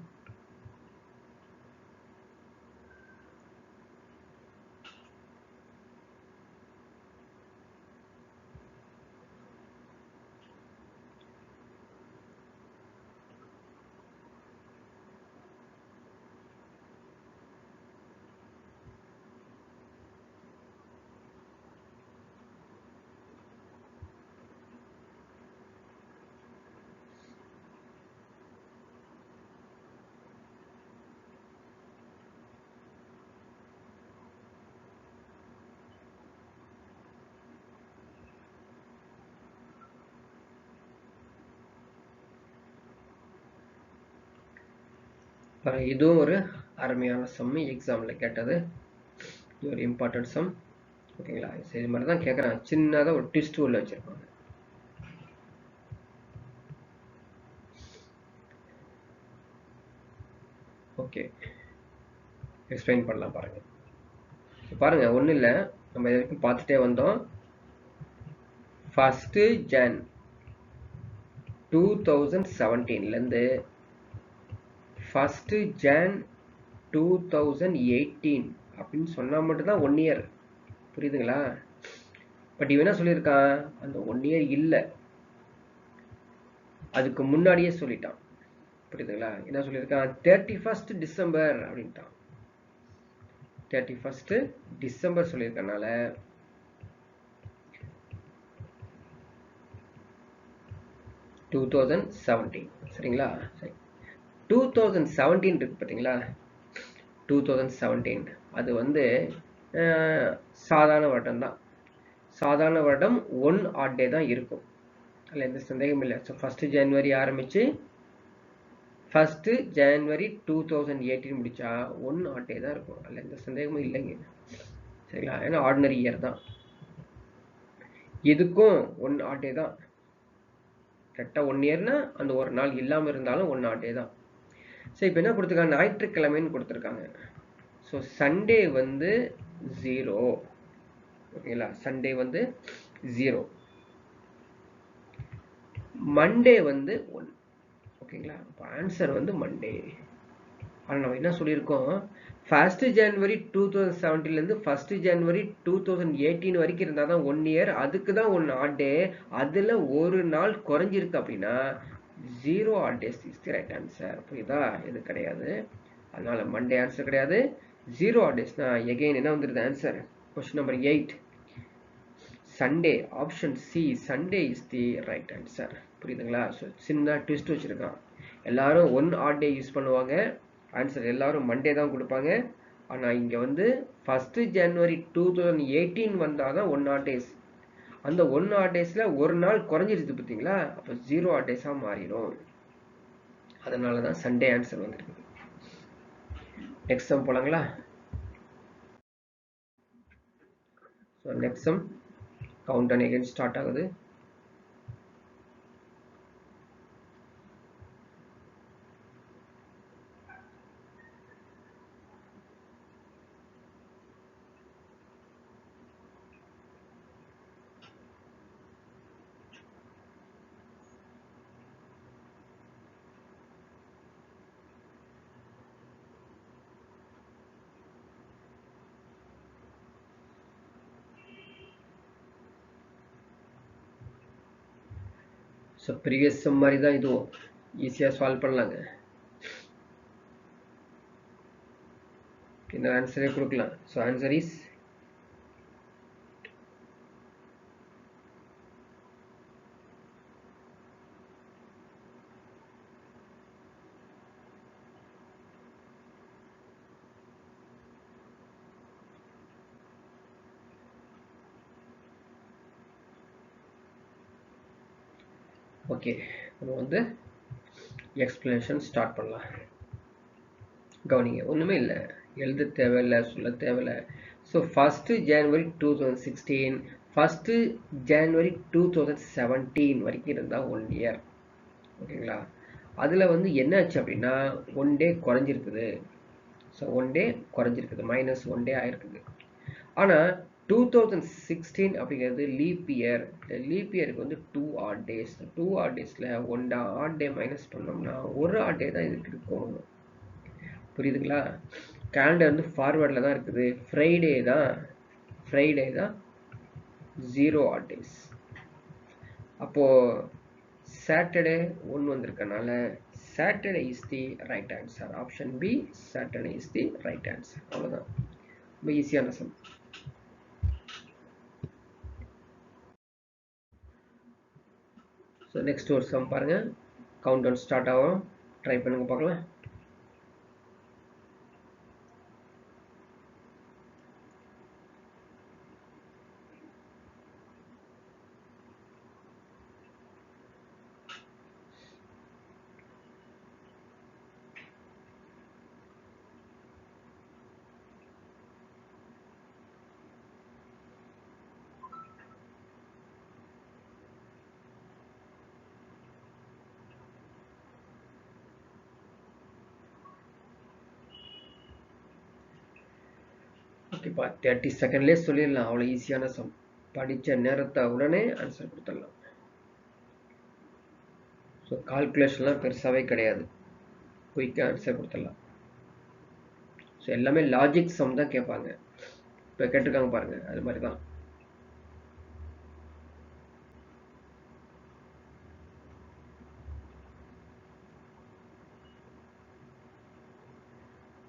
இதுவும் ஒரு அருமையான சம், எக்ஸாம்ல கேட்டது. இது ஒரு இம்பார்ட்டன்ட் சம். ஓகேங்களா? இது மாதிரி தான் கேட்குறாங்க. சின்னதாக ஒரு ட்விஸ்ட் உள்ள வச்சிருப்பாங்க. ஓகே, எக்ஸ்பிளைன் பண்ணலாம் பாருங்க. பாருங்க, ஒன்றும் இல்லை, நம்ம இது வரைக்கும் பார்த்துட்டே வந்தோம். 1 Jan 2017லேருந்து 1 Jan 2018 அப்படின்னு சொன்னால் மட்டும்தான் 1 இயர். புரியுதுங்களா? பட் இவன் என்ன சொல்லியிருக்கான், அந்த 1 இயர் இல்லை, அதுக்கு முன்னாடியே சொல்லிட்டான். புரியுதுங்களா? என்ன சொல்லியிருக்கான்? 31st December அப்படின்ட்டான். 31st December சொல்லியிருக்கனால 2017. சரிங்களா? சரி, 2017 இருக்கு பார்த்தீங்களா, 2017 அது வந்து சாதாரண வருடம் தான். சாதாரண வருடம் 1 odd day தான் இருக்கும், அதில் எந்த சந்தேகமும் இல்லை. ஸோ 1 January ஆரம்பிச்சு 1 January 2018 முடிச்சா 1 odd day தான் இருக்கும், அதில் எந்த சந்தேகமும் இல்லைங்க. சரிங்களா? ஏன்னா ஆர்டினரி இயர் தான். இதுக்கும் 1 odd day தான். கரெக்டாக 1 இயர்னா அந்த ஒரு நாள் இல்லாமல் இருந்தாலும் 1 odd day தான். ஸோ இப்போ என்ன கொடுத்துருக்காங்க, ஞாயிற்றுக்கிழமைன்னு கொடுத்துருக்காங்க. ஸோ சண்டே வந்து 0. ஓகேங்களா? சண்டே வந்து 0, மண்டே வந்து 1. ஓகேங்களா? இப்போ ஆன்சர் வந்து மண்டே. ஆனால் நம்ம என்ன சொல்லியிருக்கோம், 1 January 2017லேருந்து 1 January 2018 வரைக்கும் இருந்தால் தான் 1 இயர், அதுக்கு தான் 1 odd day. அதில் ஒரு நாள் குறைஞ்சிருக்கு அப்படின்னா 0 odd days is the right answer. புரியுதா? இது கிடையாது, அதனால மண்டே ஆன்சர் கிடையாது, 0 odd days again என்ன வந்துருது answer question number 8 Sunday option C Sunday is the right answer புரியுதுங்களா ஸோ சின்ன ட்விஸ்ட் வச்சிருக்கான் எல்லாரும் 1 odd day யூஸ் பண்ணுவாங்க ஆன்சர் எல்லாரும் மண்டே தான் கொடுப்பாங்க ஆனால் இங்கே வந்து 1 January 2018 வந்தால் தான் 1 odd days அந்த 1 odd daysல ஒரு நாள் குறைஞ்சிருது பார்த்தீங்களா அப்போ 0 odd days மாறிடும் அதனால தான் சண்டே ஆன்சர் வந்துருக்கு நெக்ஸ்ட் சம் போலாங்களா so next sum count and again start ஆகுது ஸோ ப்ரீவியஸ் சம் மாதிரி தான் இதுவும் ஈஸியாக சால்வ் பண்ணலாங்க இந்த ஆன்சரே கொடுக்கலாம் ஸோ ஆன்சர் இஸ் ஓகே நம்ம வந்து எக்ஸ்பிளனேஷன் ஸ்டார்ட் பண்ணலாம் கவனிங்க ஒன்றுமே இல்லை எழுத தேவையில்லை சொல்ல தேவையில்லை ஸோ 1 January 2016 1 January 2017 வரைக்கும் இருந்தால் 1 year ஓகேங்களா அதில் வந்து என்னாச்சு அப்படின்னா 1 day குறைஞ்சிருக்குது ஸோ 1 day குறைஞ்சிருக்குது -1 day ஆயிருக்குது ஆனால் 2016 அப்படிங்கிறது லீப் இயர் லீப் இயருக்கு வந்து 2 odd days 2 odd daysல 1 odd day minus பண்ணோம்னா 1 odd day தான் இதுக்கு இருக்கும் புரியுதுங்களா கேலண்டர் வந்து ஃபார்வர்டில் தான் இருக்குது ஃப்ரைடே தான் 0 odd days அப்போது சாட்டர்டே 1 வந்திருக்கனால Saturday is the right answer option B Saturday is the right answer அவ்வளோதான் ரொம்ப ஈஸியான சம் ஸோ நெக்ஸ்ட் ஒரு சம் பாருங்க கவுண்ட் டவுன் ஸ்டார்ட் ஆகும் ட்ரை பண்ணுங்க பார்க்கலாம் ஓகேப்பா 30 செகண்ட்லேயே சொல்லிடலாம் அவ்வளோ ஈஸியான சம் படித்த நேரத்தை உடனே ஆன்சர் கொடுத்துடலாம் ஸோ கால்குலேஷன்லாம் பெருசாகவே கிடையாது குயிக்காக ஆன்சர் கொடுத்துடலாம் ஸோ எல்லாமே லாஜிக் சம் தான் கேட்பாங்க இப்போ கேட்டிருக்காங்க பாருங்கள் அது மாதிரி தான்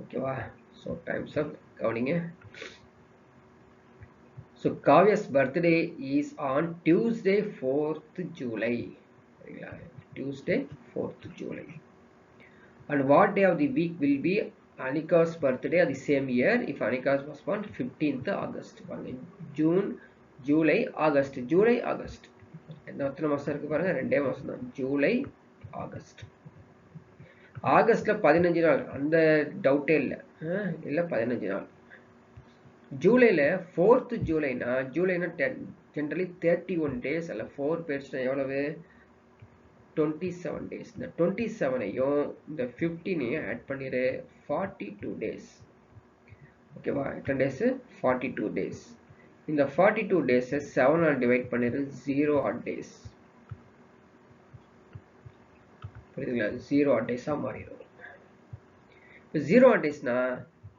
ஓகேவா ஸோ டைம்ஸ் அப் கவனிங்க so Kavya's birthday is on Tuesday 4th July சரிங்களா Tuesday 4th July and what day of the week will be Anika's birthday of the same year if Anika was born 15th August பாருங்க June July August July August எத்தனை மாதம் இருக்குது பாருங்கள் 2 மாதம் தான் July August ஆகஸ்ட்ல 15 நாள் அந்த டவுட்டே இல்லை 15 நாள் ஜூலையில் 4th Julyனா ஜூலைனா ஜென்ரலி 31 days அல்ல 4 பேர்ஸ்னா எவ்வளவு 27 days இந்த 27ஐயும் இந்த 15ஐயும் ஆட் பண்ணிடு 42 days ஓகேவா எத்தனை டேஸ் 42 days இந்த 42 days 7 ஆல் டிவைட் பண்ணிடு 0 odd days புரியுதுங்களா 0 odd days மாறிடும் இப்போ 0 odd daysனா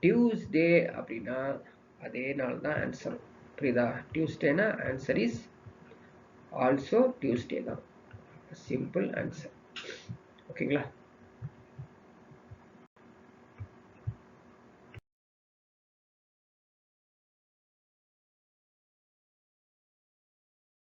டியூஸ்டே அப்படின்னா அதே நாள் தான் ஆன்சர் புரியுதா டியூஸ்டேனா ஆன்சர் இஸ் ஆல்சோ டியூஸ்டே தான் சிம்பிள் ஆன்சர் ஓகேங்களா